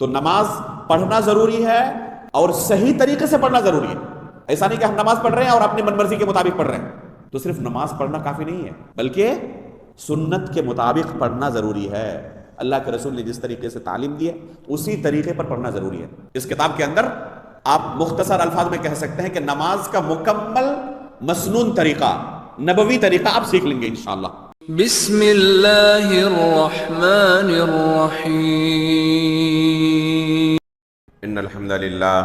تو نماز پڑھنا ضروری ہے اور صحیح طریقے سے پڑھنا ضروری ہے. ایسا نہیں کہ ہم نماز پڑھ رہے ہیں اور اپنی من مرضی کے مطابق پڑھ رہے ہیں. تو صرف نماز پڑھنا کافی نہیں ہے، بلکہ سنت کے مطابق پڑھنا ضروری ہے. اللہ کے رسول نے جس طریقے سے تعلیم دی ہے اسی طریقے پر پڑھنا ضروری ہے. اس کتاب کے اندر آپ مختصر الفاظ میں کہہ سکتے ہیں کہ نماز کا مکمل مسنون طریقہ، نبوی طریقہ آپ سیکھ لیں گے انشاءاللہ. بسم اللہ الرحمن الرحیم. ان الحمد للہ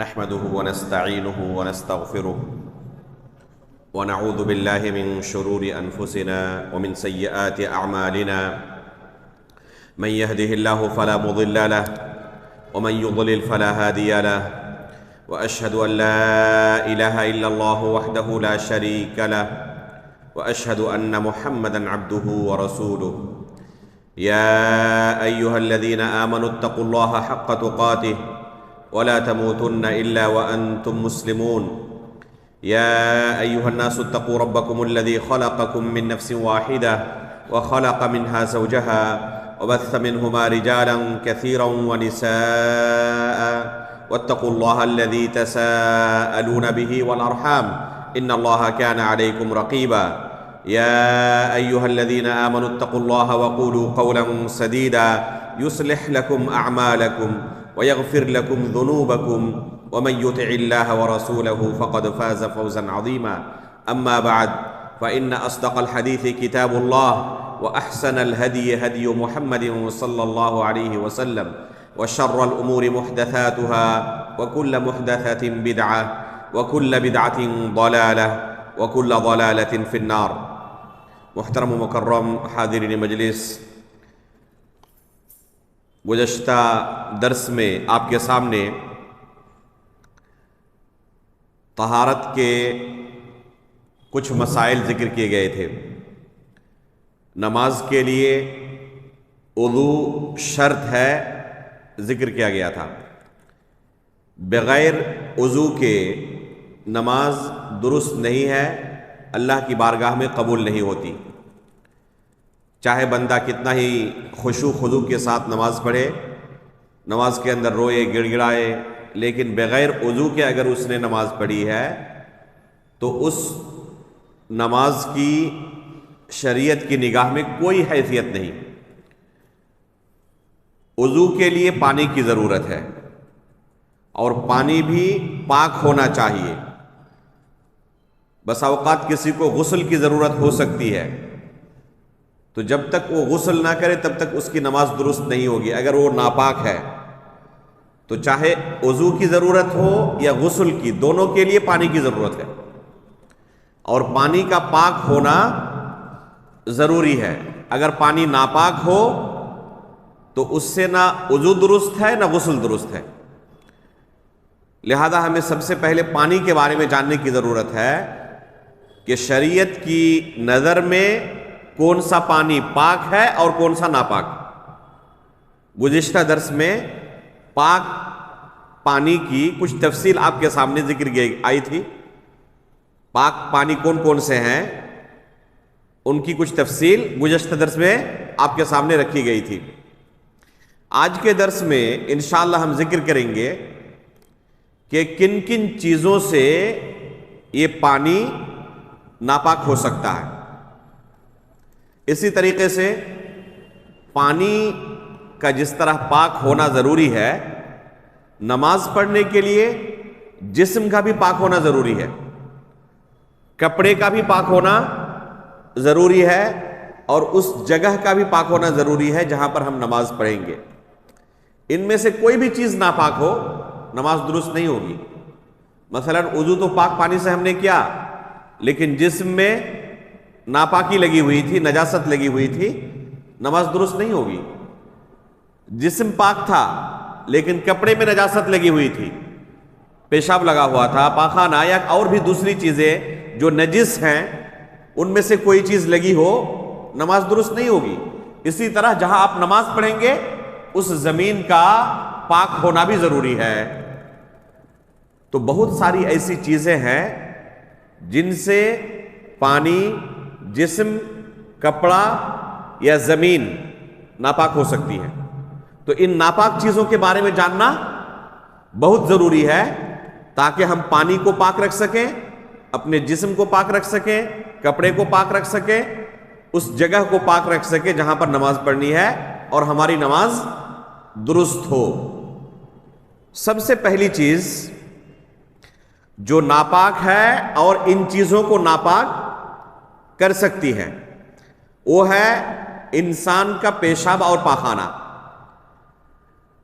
نحمده ونستعینه ونستغفره ونعوذ باللہ من شرور انفسنا ومن سیئات اعمالنا من يهده الله فلا مضل له ومن يضلل فلا هادي له واشهد ان لا اله الا الله وحده لا شريك له واشهد ان محمدا عبده ورسوله. يا ايها الذين امنوا اتقوا الله حق تقاته ولا تموتن الا وانتم مسلمون. يا ايها الناس اتقوا ربكم الذي خلقكم من نفس واحده وخلق منها زوجها وبث منهما رجالا كثيرا ونساء واتقوا الله الذي تساءلون به والأرحام إن الله كان عليكم رقيبا. يا أيها الذين آمنوا اتقوا الله وقولوا قولا سديدا يصلح لكم أعمالكم ويغفر لكم ذنوبكم ومن يطع الله ورسوله فقد فاز فوزا عظيما. أما بعد فإن أصدق الحديث كتاب الله وأحسن الهدي هدي محمد صلى الله عليه وسلم وشر الأمور محدثاتها وكل محدثة بدعة وكل بدعة ضلالة وكل ضلالة في النار. محترم و مکرم حاضرین مجلس، گزشتہ درس میں آپ کے سامنے طہارت کے کچھ مسائل ذکر کیے گئے تھے. نماز کے لیے وضو شرط ہے ذکر کیا گیا تھا. بغیر وضو کے نماز درست نہیں ہے، اللہ کی بارگاہ میں قبول نہیں ہوتی. چاہے بندہ کتنا ہی خشوع خضوع کے ساتھ نماز پڑھے، نماز کے اندر روئے گڑ گڑائے، لیکن بغیر وضو کے اگر اس نے نماز پڑھی ہے تو اس نماز کی شریعت کی نگاہ میں کوئی حیثیت نہیں. وضو کے لیے پانی کی ضرورت ہے اور پانی بھی پاک ہونا چاہیے. بس اوقات کسی کو غسل کی ضرورت ہو سکتی ہے، تو جب تک وہ غسل نہ کرے تب تک اس کی نماز درست نہیں ہوگی. اگر وہ ناپاک ہے تو چاہے وضو کی ضرورت ہو یا غسل کی، دونوں کے لیے پانی کی ضرورت ہے، اور پانی کا پاک ہونا ضروری ہے. اگر پانی ناپاک ہو تو اس سے نہ وضو درست ہے نہ غسل درست ہے. لہذا ہمیں سب سے پہلے پانی کے بارے میں جاننے کی ضرورت ہے کہ شریعت کی نظر میں کون سا پانی پاک ہے اور کون سا ناپاک. گزشتہ درس میں پاک پانی کی کچھ تفصیل آپ کے سامنے ذکر آئی تھی. پاک پانی کون کون سے ہیں ان کی کچھ تفصیل گزشتہ درس میں آپ کے سامنے رکھی گئی تھی. آج کے درس میں انشاءاللہ ہم ذکر کریں گے کہ کن کن چیزوں سے یہ پانی ناپاک ہو سکتا ہے. اسی طریقے سے پانی کا جس طرح پاک ہونا ضروری ہے، نماز پڑھنے کے لیے جسم کا بھی پاک ہونا ضروری ہے، کپڑے کا بھی پاک ہونا ضروری ہے، اور اس جگہ کا بھی پاک ہونا ضروری ہے جہاں پر ہم نماز پڑھیں گے. ان میں سے کوئی بھی چیز ناپاک ہو نماز درست نہیں ہوگی. مثلا وضو تو پاک پانی سے ہم نے کیا، لیکن جسم میں ناپاکی لگی ہوئی تھی، نجاست لگی ہوئی تھی، نماز درست نہیں ہوگی. جسم پاک تھا لیکن کپڑے میں نجاست لگی ہوئی تھی، پیشاب لگا ہوا تھا، پاخانہ یا اور بھی دوسری چیزیں جو نجس ہیں، ان میں سے کوئی چیز لگی ہو نماز درست نہیں ہوگی. اسی طرح جہاں آپ نماز پڑھیں گے اس زمین کا پاک ہونا بھی ضروری ہے. تو بہت ساری ایسی چیزیں ہیں جن سے پانی، جسم، کپڑا یا زمین ناپاک ہو سکتی ہے. تو ان ناپاک چیزوں کے بارے میں جاننا بہت ضروری ہے تاکہ ہم پانی کو پاک رکھ سکیں، اپنے جسم کو پاک رکھ سکیں، کپڑے کو پاک رکھ سکیں، اس جگہ کو پاک رکھ سکیں جہاں پر نماز پڑھنی ہے اور ہماری نماز درست ہو۔ سب سے پہلی چیز جو ناپاک ہے اور ان چیزوں کو ناپاک کر سکتی ہے وہ ہے انسان کا پیشاب اور پاخانہ۔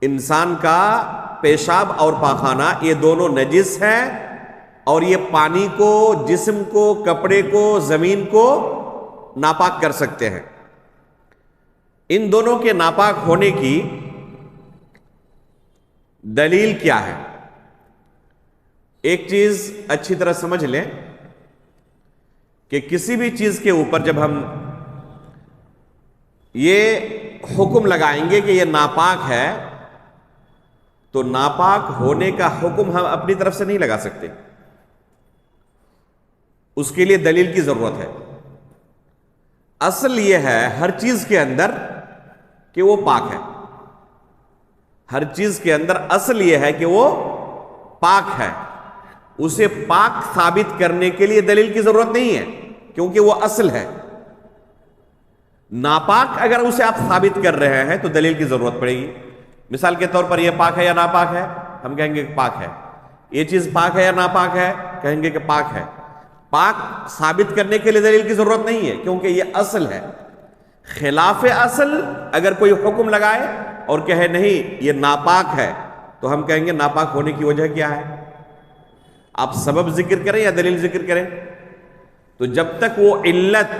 انسان کا پیشاب اور پاخانہ یہ دونوں نجس ہیں اور یہ پانی کو، جسم کو، کپڑے کو، زمین کو ناپاک کر سکتے ہیں۔ ان دونوں کے ناپاک ہونے کی دلیل کیا ہے؟ ایک چیز اچھی طرح سمجھ لیں کہ کسی بھی چیز کے اوپر جب ہم یہ حکم لگائیں گے کہ یہ ناپاک ہے تو ناپاک ہونے کا حکم ہم اپنی طرف سے نہیں لگا سکتے، اس کے لیے دلیل کی ضرورت ہے۔ اصل یہ ہے ہر چیز کے اندر کہ وہ پاک ہے، ہر چیز کے اندر اصل یہ ہے کہ وہ پاک ہے، اسے پاک ثابت کرنے کے لیے دلیل کی ضرورت نہیں ہے کیونکہ وہ اصل ہے۔ ناپاک اگر اسے آپ ثابت کر رہے ہیں تو دلیل کی ضرورت پڑے گی۔ مثال کے طور پر یہ پاک ہے یا ناپاک ہے؟ ہم کہیں گے کہ پاک ہے۔ یہ چیز پاک ہے یا ناپاک ہے؟ کہیں گے کہ پاک ہے۔ پاک ثابت کرنے کے لیے دلیل کی ضرورت نہیں ہے کیونکہ یہ اصل ہے۔ خلاف اصل اگر کوئی حکم لگائے اور کہے نہیں یہ ناپاک ہے تو ہم کہیں گے ناپاک ہونے کی وجہ کیا ہے؟ آپ سبب ذکر کریں یا دلیل ذکر کریں، تو جب تک وہ علت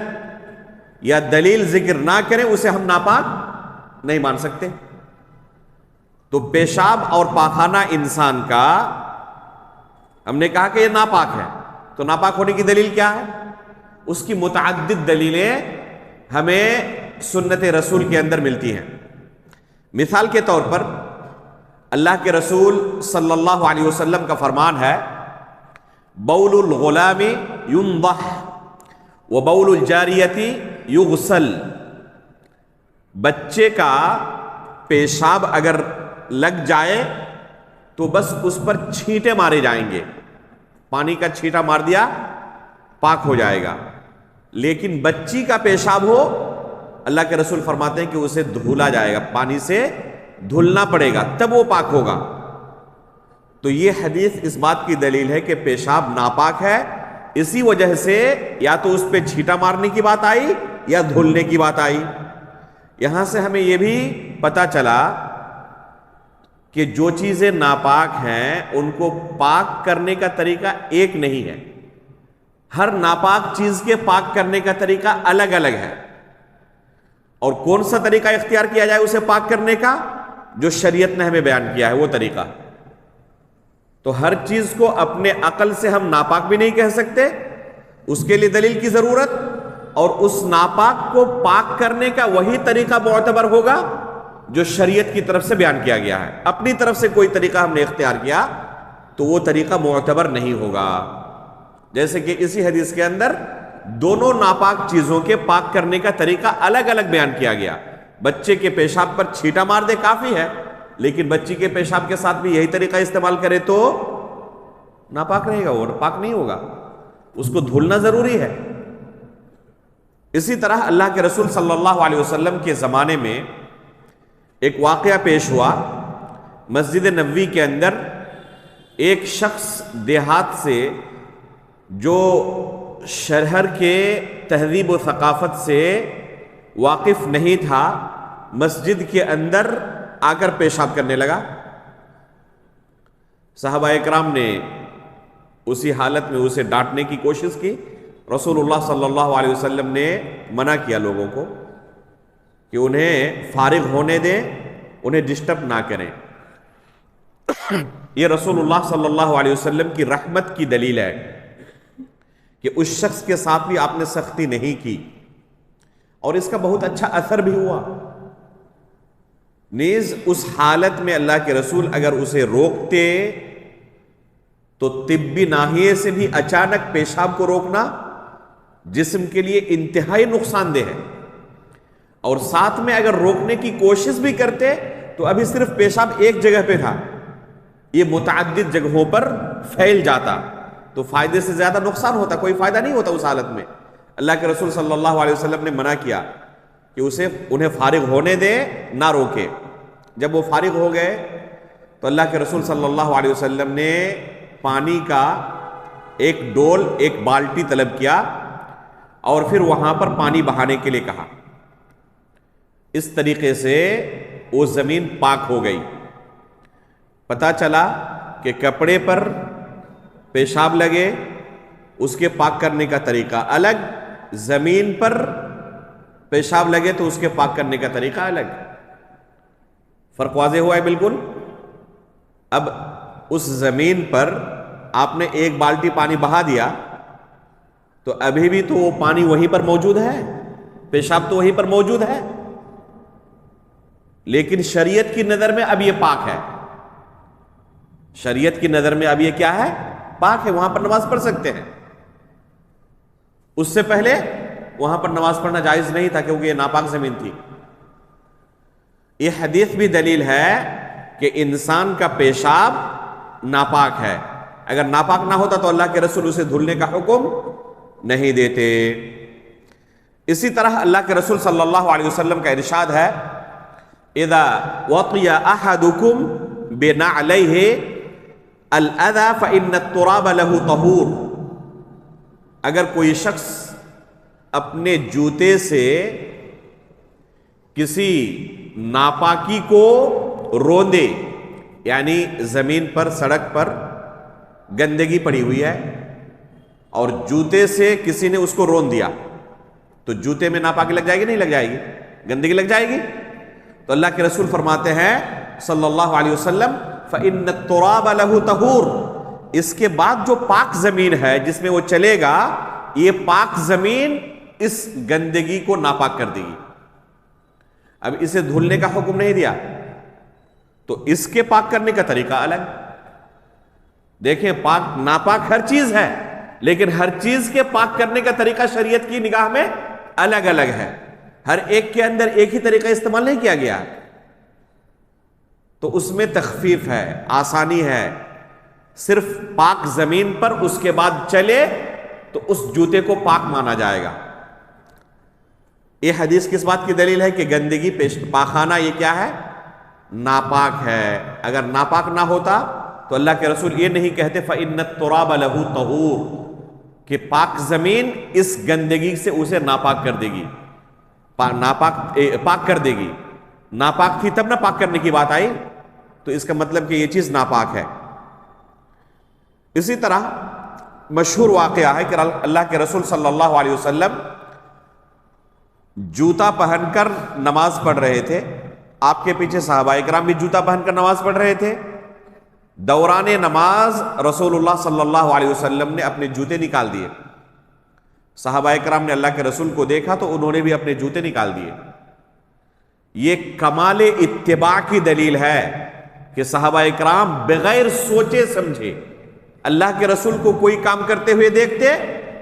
یا دلیل ذکر نہ کریں اسے ہم ناپاک نہیں مان سکتے۔ تو پیشاب اور پاخانہ انسان کا ہم نے کہا کہ یہ ناپاک ہے، تو ناپاک ہونے کی دلیل کیا ہے؟ اس کی متعدد دلیلیں ہمیں سنت رسول کے اندر ملتی ہیں۔ مثال کے طور پر اللہ کے رسول صلی اللہ علیہ وسلم کا فرمان ہے بول الغلام ينضح وبول الجاریۃ یغسل، بچے کا پیشاب اگر لگ جائے تو بس اس پر چھینٹے مارے جائیں گے، پانی کا چھینٹا مار دیا پاک ہو جائے گا، لیکن بچی کا پیشاب ہو اللہ کے رسول فرماتے ہیں کہ اسے دھولا جائے گا، پانی سے دھلنا پڑے گا تب وہ پاک ہوگا۔ تو یہ حدیث اس بات کی دلیل ہے کہ پیشاب ناپاک ہے، اسی وجہ سے یا تو اس پہ چھینٹا مارنے کی بات آئی یا دھلنے کی بات آئی۔ یہاں سے ہمیں یہ بھی پتہ چلا کہ جو چیزیں ناپاک ہیں ان کو پاک کرنے کا طریقہ ایک نہیں ہے، ہر ناپاک چیز کے پاک کرنے کا طریقہ الگ الگ ہے، اور کون سا طریقہ اختیار کیا جائے اسے پاک کرنے کا؟ جو شریعت نے ہمیں بیان کیا ہے وہ طریقہ۔ تو ہر چیز کو اپنے عقل سے ہم ناپاک بھی نہیں کہہ سکتے، اس کے لیے دلیل کی ضرورت، اور اس ناپاک کو پاک کرنے کا وہی طریقہ معتبر ہوگا جو شریعت کی طرف سے بیان کیا گیا ہے۔ اپنی طرف سے کوئی طریقہ ہم نے اختیار کیا تو وہ طریقہ معتبر نہیں ہوگا۔ جیسے کہ اسی حدیث کے اندر دونوں ناپاک چیزوں کے پاک کرنے کا طریقہ الگ الگ بیان کیا گیا۔ بچے کے پیشاب پر چھینٹا مار دے کافی ہے، لیکن بچی کے پیشاب کے ساتھ بھی یہی طریقہ استعمال کرے تو ناپاک رہے گا، وہ پاک نہیں ہوگا، اس کو دھلنا ضروری ہے۔ اسی طرح اللہ کے رسول صلی اللہ علیہ وسلم کے زمانے میں ایک واقعہ پیش ہوا، مسجد نبوی کے اندر ایک شخص دیہات سے جو شہر کے تہذیب و ثقافت سے واقف نہیں تھا، مسجد کے اندر آ کر پیشاب کرنے لگا۔ صحابہ اکرام نے اسی حالت میں اسے ڈانٹنے کی کوشش کی، رسول اللہ صلی اللہ علیہ وسلم نے منع کیا لوگوں کو کہ انہیں فارغ ہونے دیں، انہیں ڈسٹرب نہ کریں۔ یہ رسول اللہ صلی اللہ علیہ وسلم کی رحمت کی دلیل ہے کہ اس شخص کے ساتھ بھی آپ نے سختی نہیں کی، اور اس کا بہت اچھا اثر بھی ہوا۔ نیز اس حالت میں اللہ کے رسول اگر اسے روکتے تو طبی ناحیے سے بھی اچانک پیشاب کو روکنا جسم کے لیے انتہائی نقصان دہ ہے، اور ساتھ میں اگر روکنے کی کوشش بھی کرتے تو ابھی صرف پیشاب ایک جگہ پہ تھا، یہ متعدد جگہوں پر پھیل جاتا تو فائدے سے زیادہ نقصان ہوتا، کوئی فائدہ نہیں ہوتا اس حالت میں۔ اللہ کے رسول صلی اللہ علیہ وسلم نے منع کیا کہ انہیں فارغ ہونے دے، نہ روکے۔ جب وہ فارغ ہو گئے تو اللہ کے رسول صلی اللہ علیہ وسلم نے پانی کا ایک ڈول، ایک بالٹی طلب کیا اور پھر وہاں پر پانی بہانے کے لیے کہا۔ اس طریقے سے وہ زمین پاک ہو گئی۔ پتہ چلا کہ کپڑے پر پیشاب لگے، اس کے پاک کرنے کا طریقہ الگ، زمین پر پیشاب لگے تو اس کے پاک کرنے کا طریقہ الگ۔ فرق واضح ہوا ہے بالکل۔ اب اس زمین پر آپ نے ایک بالٹی پانی بہا دیا تو ابھی بھی تو وہ پانی وہیں پر موجود ہے، پیشاب تو وہیں پر موجود ہے، لیکن شریعت کی نظر میں اب یہ پاک ہے۔ شریعت کی نظر میں اب یہ کیا ہے؟ پاک ہے، وہاں پر نماز پڑھ سکتے ہیں۔ اس سے پہلے وہاں پر نماز پڑھنا جائز نہیں تھا کیونکہ یہ ناپاک زمین تھی۔ یہ حدیث بھی دلیل ہے کہ انسان کا پیشاب ناپاک ہے، اگر ناپاک نہ ہوتا تو اللہ کے رسول اسے دھلنے کا حکم نہیں دیتے۔ اسی طرح اللہ کے رسول صلی اللہ علیہ وسلم کا ارشاد ہے، اذا وطی احدکم بنعلیہ الاذی فان التراب له طہور، اگر کوئی شخص اپنے جوتے سے کسی ناپاکی کو روندے، یعنی زمین پر، سڑک پر گندگی پڑی ہوئی ہے اور جوتے سے کسی نے اس کو رون دیا تو جوتے میں ناپاکی لگ جائے گی نہیں لگ جائے گی؟ گندگی لگ جائے گی۔ تو اللہ کے رسول فرماتے ہیں صلی اللہ علیہ وسلم فَإِنَّ التُّرَابَ لَهُ طَهُورٌ، اس کے بعد جو پاک زمین ہے جس میں وہ چلے گا، یہ پاک زمین اس گندگی کو ناپاک کر دے گی۔ اب اسے دھلنے کا حکم نہیں دیا تو اس کے پاک کرنے کا طریقہ الگ۔ دیکھیں، پاک ناپاک ہر چیز ہے، لیکن ہر چیز کے پاک کرنے کا طریقہ شریعت کی نگاہ میں الگ الگ ہے، ہر ایک کے اندر ایک ہی طریقہ استعمال نہیں کیا گیا، تو اس میں تخفیف ہے، آسانی ہے۔ صرف پاک زمین پر اس کے بعد چلے تو اس جوتے کو پاک مانا جائے گا۔ یہ حدیث کس بات کی دلیل ہے کہ گندگی پاخانہ یہ کیا ہے؟ ناپاک ہے۔ اگر ناپاک نہ ہوتا تو اللہ کے رسول یہ نہیں کہتے فَإِنَّ التُّرَابَ لَهُ طَهُورٌ، کہ پاک زمین اس گندگی سے اسے ناپاک کر دے گی، پاک کر دے گی۔ ناپاک تھی تب نہ پاک کرنے کی بات آئی، تو اس کا مطلب کہ یہ چیز ناپاک ہے۔ اسی طرح مشہور واقعہ ہے کہ اللہ کے رسول صلی اللہ علیہ وسلم جوتا پہن کر نماز پڑھ رہے تھے، آپ کے پیچھے صحابہ کرام بھی جوتا پہن کر نماز پڑھ رہے تھے۔ دوران نماز رسول اللہ صلی اللہ علیہ وسلم نے اپنے جوتے نکال دیے، صحابہ کرام نے اللہ کے رسول کو دیکھا تو انہوں نے بھی اپنے جوتے نکال دیے۔ یہ کمال اتباع کی دلیل ہے کہ صحابہ کرام بغیر سوچے سمجھے اللہ کے رسول کو کوئی کام کرتے ہوئے دیکھتے،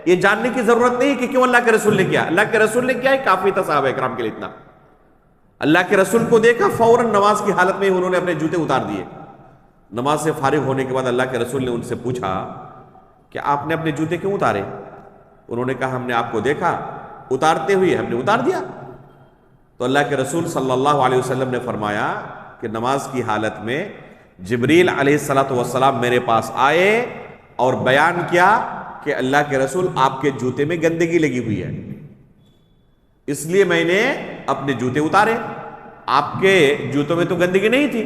یہ جاننے کی ضرورت نہیں کہ کیوں اللہ کے رسول نے کیا، اللہ کے رسول نے کیا ہے کافی تھا صحابہ کرام کے لیے اتنا۔ اللہ کے رسول کو دیکھا، فوراً نماز کی حالت میں انہوں نے اپنے جوتے اتار دیے۔ نماز سے فارغ ہونے کے بعد اللہ کے رسول نے ان سے پوچھا کہ آپ نے اپنے جوتے کیوں اتارے؟ انہوں نے کہا ہم نے آپ کو دیکھا اتارتے ہوئے، ہم نے اتار دیا۔ تو اللہ کے رسول صلی اللہ علیہ وسلم نے فرمایا کہ نماز کی حالت میں جبریل علیہ السلام میرے پاس آئے اور بیان کیا کہ اللہ کے رسول آپ کے جوتے میں گندگی لگی ہوئی ہے، اس لیے میں نے اپنے جوتے اتارے، آپ کے جوتوں میں تو گندگی نہیں تھی۔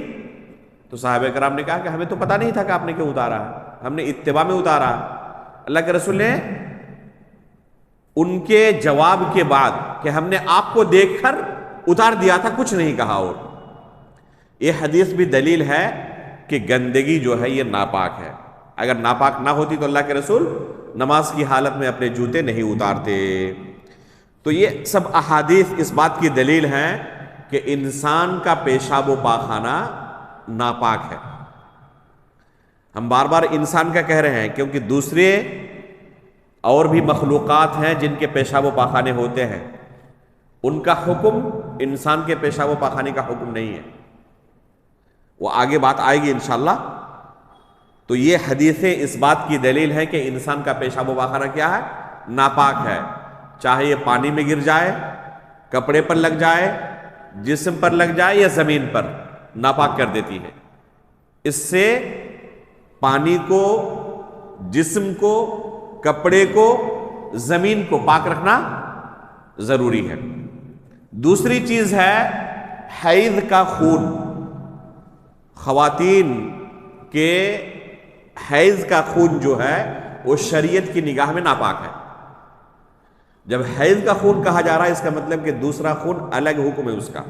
تو صحابہ کرام نے کہا کہ ہمیں تو پتہ نہیں تھا کہ آپ نے کیوں اتارا، ہم نے اتباع میں اتارا۔ اللہ کے رسول نے ان کے جواب کے بعد کہ ہم نے آپ کو دیکھ کر اتار دیا تھا، کچھ نہیں کہا۔ اور یہ حدیث بھی دلیل ہے کہ گندگی جو ہے یہ ناپاک ہے، اگر ناپاک نہ ہوتی تو اللہ کے رسول نماز کی حالت میں اپنے جوتے نہیں اتارتے۔ تو یہ سب احادیث اس بات کی دلیل ہیں کہ انسان کا پیشاب و پاخانہ ناپاک ہے۔ ہم بار بار انسان کا کہہ رہے ہیں کیونکہ دوسرے اور بھی مخلوقات ہیں جن کے پیشاب و پاخانے ہوتے ہیں، ان کا حکم انسان کے پیشاب و پاخانے کا حکم نہیں ہے۔ وہ آگے بات آئے گی انشاءاللہ. تو یہ حدیثیں اس بات کی دلیل ہے کہ انسان کا پیشاب و پاخانہ کیا ہے؟ ناپاک ہے. چاہے یہ پانی میں گر جائے، کپڑے پر لگ جائے، جسم پر لگ جائے یا زمین پر، ناپاک کر دیتی ہے. اس سے پانی کو، جسم کو، کپڑے کو، زمین کو پاک رکھنا ضروری ہے. دوسری چیز ہے حیض کا خون. خواتین کے حیض کا خون جو ہے وہ شریعت کی نگاہ میں ناپاک ہے. جب حیض کا خون کہا جا رہا ہے اس کا مطلب کہ دوسرا خون الگ حکم ہے اس کا.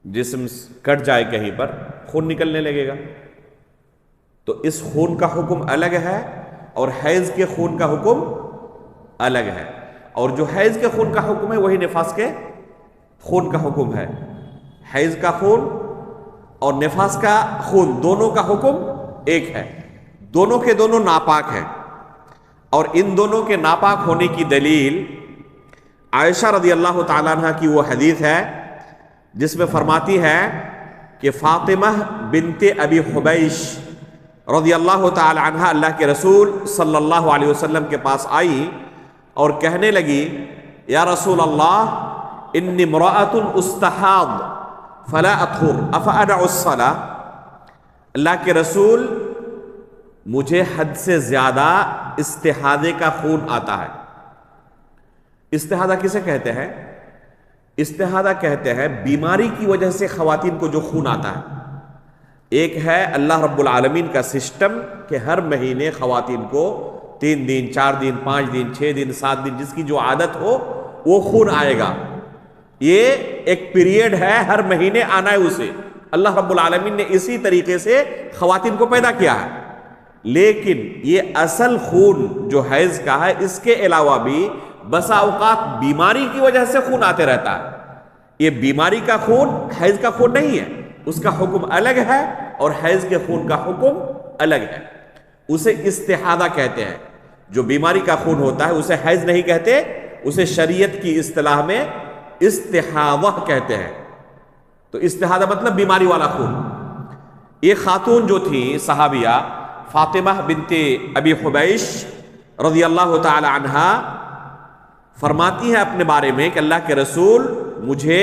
جسم کٹ جائے کہیں پر خون نکلنے لگے گا تو اس خون کا حکم الگ ہے اور حیض کے خون کا حکم الگ ہے. اور جو حیض کے خون کا حکم ہے وہی نفاس کے خون کا حکم ہے. حیض کا خون اور نفاس کا خون دونوں کا حکم ایک ہے. دونوں کے دونوں ناپاک ہیں. اور ان دونوں کے ناپاک ہونے کی دلیل عائشہ رضی اللہ تعالیٰ عنہ کی وہ حدیث ہے جس میں فرماتی ہے کہ فاطمہ بنت ابی حبیش رضی اللہ تعالی عنہ اللہ کے رسول صلی اللہ علیہ وسلم کے پاس آئی اور کہنے لگی یا رسول اللہ انی امرأۃ استحاض فلا اطہر افأدع الصلاۃ. اللہ کے رسول مجھے حد سے زیادہ استحاضے کا خون آتا ہے. استحاضہ کسے کہتے ہیں؟ استحاضہ کہتے ہیں بیماری کی وجہ سے خواتین کو جو خون آتا ہے. ایک ہے اللہ رب العالمین کا سسٹم کہ ہر مہینے خواتین کو 3 دن 4 دن 5 دن 6 دن 7 دن جس کی جو عادت ہو وہ خون آئے گا. یہ ایک پیریڈ ہے، ہر مہینے آنا ہے اسے. اللہ رب العالمین نے اسی طریقے سے خواتین کو پیدا کیا ہے. لیکن یہ اصل خون جو حیض کا ہے اس کے علاوہ بھی بسا اوقات بیماری کی وجہ سے خون آتے رہتا ہے. یہ بیماری کا خون حیض کا خون نہیں ہے، اس کا حکم الگ ہے اور حیض کے خون کا حکم الگ ہے. اسے استحاضہ کہتے ہیں. جو بیماری کا خون ہوتا ہے اسے حیض نہیں کہتے، اسے شریعت کی اصطلاح میں استحاضہ کہتے ہیں. تو استحاضہ مطلب بیماری والا خون. یہ خاتون جو تھی صحابیہ فاطمہ بنت ابی حبیش رضی اللہ تعالی عنہا فرماتی ہیں اپنے بارے میں کہ اللہ کے رسول مجھے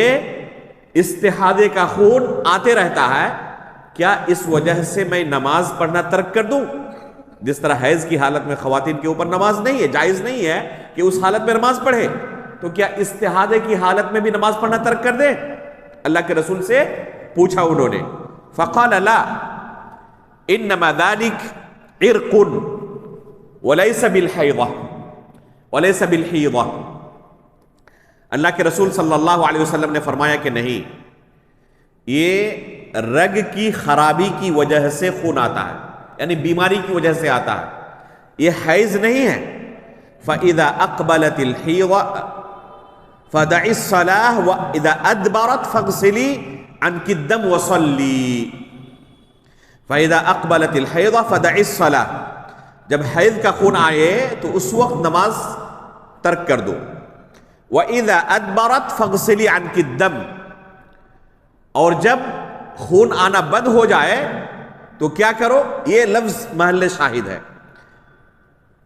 استحاضے کا خون آتے رہتا ہے، کیا اس وجہ سے میں نماز پڑھنا ترک کر دوں؟ جس طرح حیض کی حالت میں خواتین کے اوپر نماز نہیں ہے، جائز نہیں ہے کہ اس حالت میں نماز پڑھے، تو کیا استحاضے کی حالت میں بھی نماز پڑھنا ترک کر دے؟ اللہ کے رسول سے پوچھا انہوں نے. فقال لا انما ذلك عرق وليس بالحيضة وليس بالحيضة. اللہ کے رسول صلی اللہ علیہ وسلم نے فرمایا کہ نہیں، یہ رگ کی خرابی کی وجہ سے خون آتا ہے، یعنی بیماری کی وجہ سے آتا ہے، یہ حیض نہیں ہے. فإذا أقبلت الحيضة فدعي الصلاة وإذا أدبرت فاغسلي عنك الدم وصلي. فإذا أقبلت الحيضة فدعي الصلاة. جب حیض کا خون آئے تو اس وقت نماز ترک کر دو. وإذا أدبرت فاغسلي عنك الدم. اور جب خون آنا بند ہو جائے تو کیا کرو؟ یہ لفظ محل شاہد ہے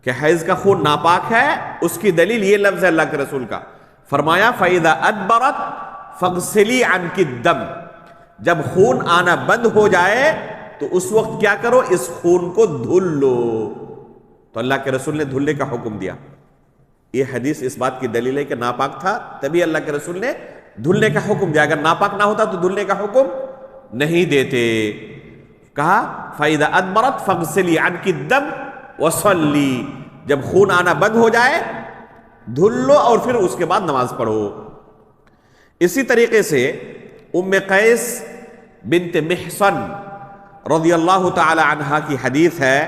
کہ حیض کا خون ناپاک ہے. اس کی دلیل یہ لفظ ہے اللہ کے رسول کا. فرمایا فإذا أدبرت فاغسلي عنك الدم. جب خون آنا بند ہو جائے تو اس وقت کیا کرو؟ اس خون کو دھل لو. تو اللہ کے رسول نے دھلنے کا حکم دیا. یہ حدیث اس بات کی دلیل ہے کہ ناپاک تھا تبھی اللہ کے رسول نے دھلنے کا حکم دیا. اگر ناپاک نہ ہوتا تو دھلنے کا حکم نہیں دیتے. کہا فإذا أدبرت فاغسلي عنك الدم وصلي. جب خون آنا بند ہو جائے دھل لو اور پھر اس کے بعد نماز پڑھو. اسی طریقے سے ام قیس بنت محصن رضی اللہ تعالی عنہا کی حدیث ہے،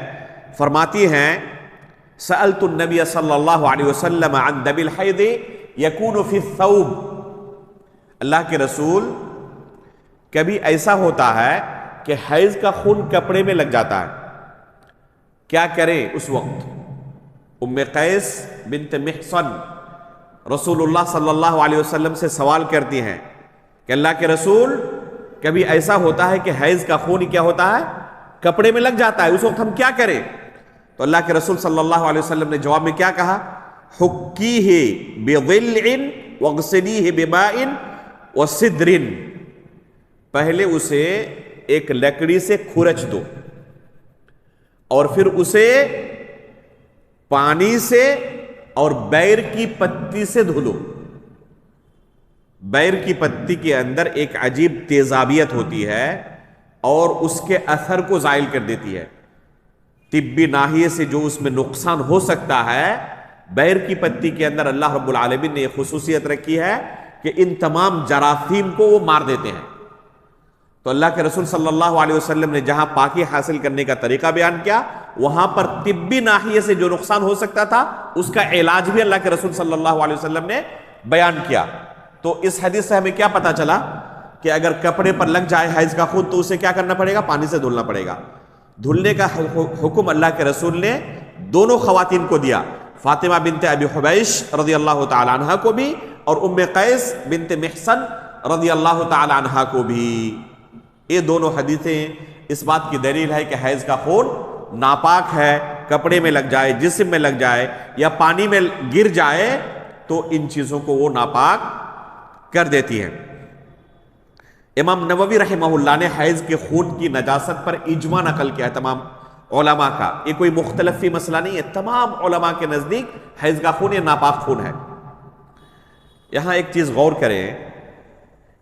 فرماتی ہیں سألت النبی صلی اللہ علیہ وسلم عن دم الحیض یکون فی الثوب. اللہ کے رسول کبھی ایسا ہوتا ہے کہ حیض کا خون کپڑے میں لگ جاتا ہے، کیا کرے اس وقت؟ ام قیس بنت محصن رسول اللہ صلی اللہ علیہ وسلم سے سوال کرتی ہیں کہ اللہ کے رسول کبھی ایسا ہوتا ہے کہ حیض کا خون کیا ہوتا ہے، کپڑے میں لگ جاتا ہے، اس وقت ہم کیا کریں؟ تو اللہ کے رسول صلی اللہ علیہ وسلم نے جواب میں کیا کہا؟ حکیہ بضلع واغسلیہ بماء وسدر، پہلے اسے ایک لکڑی سے کھرچ دو اور پھر اسے پانی سے اور بیر کی پتی سے دھلو۔ بیر کی پتی کے اندر ایک عجیب تیزابیت ہوتی ہے اور اس کے اثر کو زائل کر دیتی ہے۔ طبی ناحیے سے جو اس میں نقصان ہو سکتا ہے، بیر کی پتی کے اندر اللہ رب العالمین نے یہ خصوصیت رکھی ہے کہ ان تمام جراثیم کو وہ مار دیتے ہیں۔ تو اللہ کے رسول صلی اللہ علیہ وسلم نے جہاں پاکی حاصل کرنے کا طریقہ بیان کیا، وہاں پر طبی ناحیے سے جو نقصان ہو سکتا تھا اس کا علاج بھی اللہ کے رسول صلی اللہ علیہ وسلم نے بیان کیا۔ تو اس حدیث سے ہمیں کیا پتا چلا کہ اگر کپڑے پر لگ جائے حیض کا خون تو اسے کیا کرنا پڑے گا؟ پانی سے دھلنا پڑے گا۔ دھلنے کا حکم اللہ کے رسول نے دونوں خواتین کو دیا، فاطمہ بنت ابی حبیش رضی اللہ تعالی عنہ کو بھی اور ام قیس بنت محصن رضی اللہ تعالی عنہ کو بھی۔ یہ دونوں حدیثیں اس بات کی دلیل ہے کہ حیض کا خون ناپاک ہے، کپڑے میں لگ جائے، جسم میں لگ جائے یا پانی میں گر جائے تو ان چیزوں کو وہ ناپاک کر دیتی ہے۔ امام نووی رحمہ اللہ نے حیض کے خون کی نجاست پر اجماع نقل کیا ہے تمام علماء کا، یہ کوئی مختلفی مسئلہ نہیں ہے، تمام علماء کے نزدیک حیض کا خون یہ ناپاک خون ہے۔ یہاں ایک چیز غور کریں،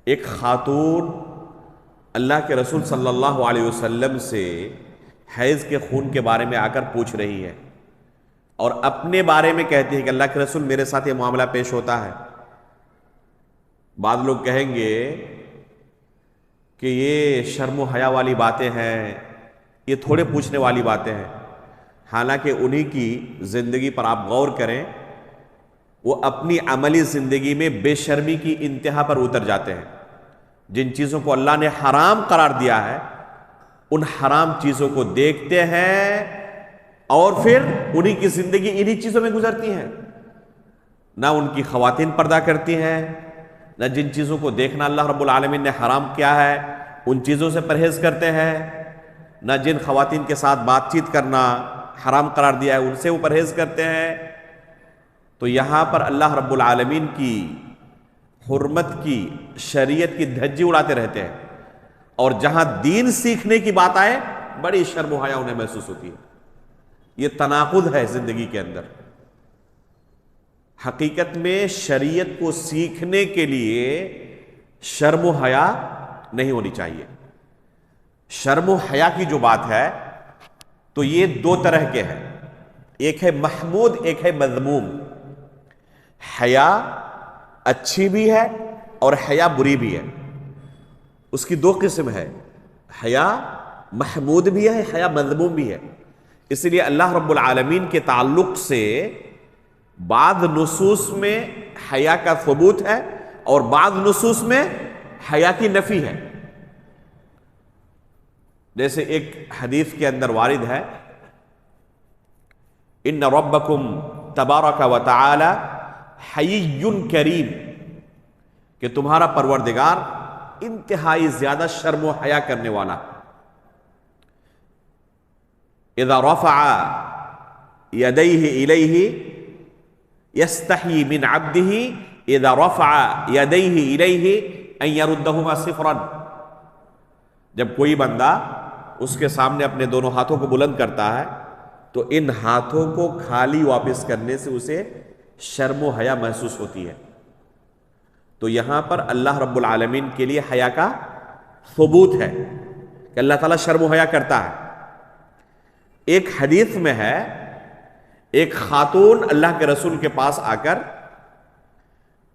ایک خاتون اللہ کے رسول صلی اللہ علیہ وسلم سے حیض کے خون کے بارے میں آ کر پوچھ رہی ہے اور اپنے بارے میں کہتی ہے کہ اللہ کے رسول میرے ساتھ یہ معاملہ پیش ہوتا ہے۔ بعض لوگ کہیں گے کہ یہ شرم و حیا والی باتیں ہیں، یہ تھوڑے پوچھنے والی باتیں ہیں، حالانکہ انہی کی زندگی پر آپ غور کریں، وہ اپنی عملی زندگی میں بے شرمی کی انتہا پر اتر جاتے ہیں۔ جن چیزوں کو اللہ نے حرام قرار دیا ہے ان حرام چیزوں کو دیکھتے ہیں اور پھر انہی کی زندگی انہی چیزوں میں گزرتی ہیں۔ نہ ان کی خواتین پردہ کرتی ہیں، نہ جن چیزوں کو دیکھنا اللہ رب العالمین نے حرام کیا ہے ان چیزوں سے پرہیز کرتے ہیں، نہ جن خواتین کے ساتھ بات چیت کرنا حرام قرار دیا ہے ان سے وہ پرہیز کرتے ہیں۔ تو یہاں پر اللہ رب العالمین کی حرمت کی، شریعت کی دھجی اڑاتے رہتے ہیں، اور جہاں دین سیکھنے کی بات آئے بڑی شرم و حیا انہیں محسوس ہوتی ہے۔ یہ تناقض ہے زندگی کے اندر۔ حقیقت میں شریعت کو سیکھنے کے لیے شرم و حیا نہیں ہونی چاہیے۔ شرم و حیا کی جو بات ہے تو یہ دو طرح کے ہیں، ایک ہے محمود، ایک ہے مذموم۔ حیا اچھی بھی ہے اور حیا بری بھی ہے، اس کی دو قسم ہے، حیا محمود بھی ہے، حیا مذموم بھی ہے۔ اس لیے اللہ رب العالمین کے تعلق سے بعض نصوص میں حیا کا ثبوت ہے اور بعض نصوص میں حیا کی نفی ہے۔ جیسے ایک حدیث کے اندر وارد ہے، ان ربکم تبارک و تعالی حیی کریم، کہ تمہارا پروردگار انتہائی زیادہ شرم و حیا کرنے والا۔ اذا رفع یدیہ الیہ یستحی من عبدہ اذا رفع یدیہ الیہ ان یردہما صفرا، جب کوئی بندہ اس کے سامنے اپنے دونوں ہاتھوں کو بلند کرتا ہے تو ان ہاتھوں کو خالی واپس کرنے سے اسے شرم و حیا محسوس ہوتی ہے۔ تو یہاں پر اللہ رب العالمین کے لیے حیا کا ثبوت ہے کہ اللہ تعالیٰ شرم و حیا کرتا ہے۔ ایک حدیث میں ہے، ایک خاتون اللہ کے رسول کے پاس آ کر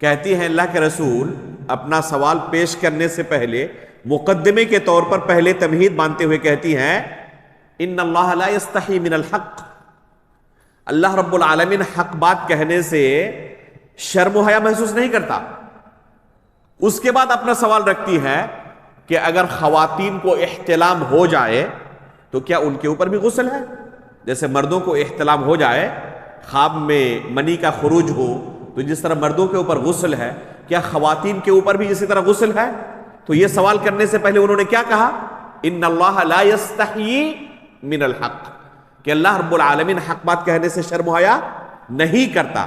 کہتی ہے، اللہ کے رسول، اپنا سوال پیش کرنے سے پہلے مقدمے کے طور پر پہلے تمہید باندھتے ہوئے کہتی ہیں، ان اللہ لا یستحی من الحق، اللہ رب العالمین حق بات کہنے سے شرم و حیا محسوس نہیں کرتا۔ اس کے بعد اپنا سوال رکھتی ہے کہ اگر خواتین کو احتلام ہو جائے تو کیا ان کے اوپر بھی غسل ہے؟ جیسے مردوں کو احتلام ہو جائے، خواب میں منی کا خروج ہو، تو جس طرح مردوں کے اوپر غسل ہے، کیا خواتین کے اوپر بھی اسی طرح غسل ہے؟ تو یہ سوال کرنے سے پہلے انہوں نے کیا کہا؟ ان اللہ لا یستحیی من الحق، کہ اللہ رب العالمین حق بات کہنے سے شرم و حیا نہیں کرتا۔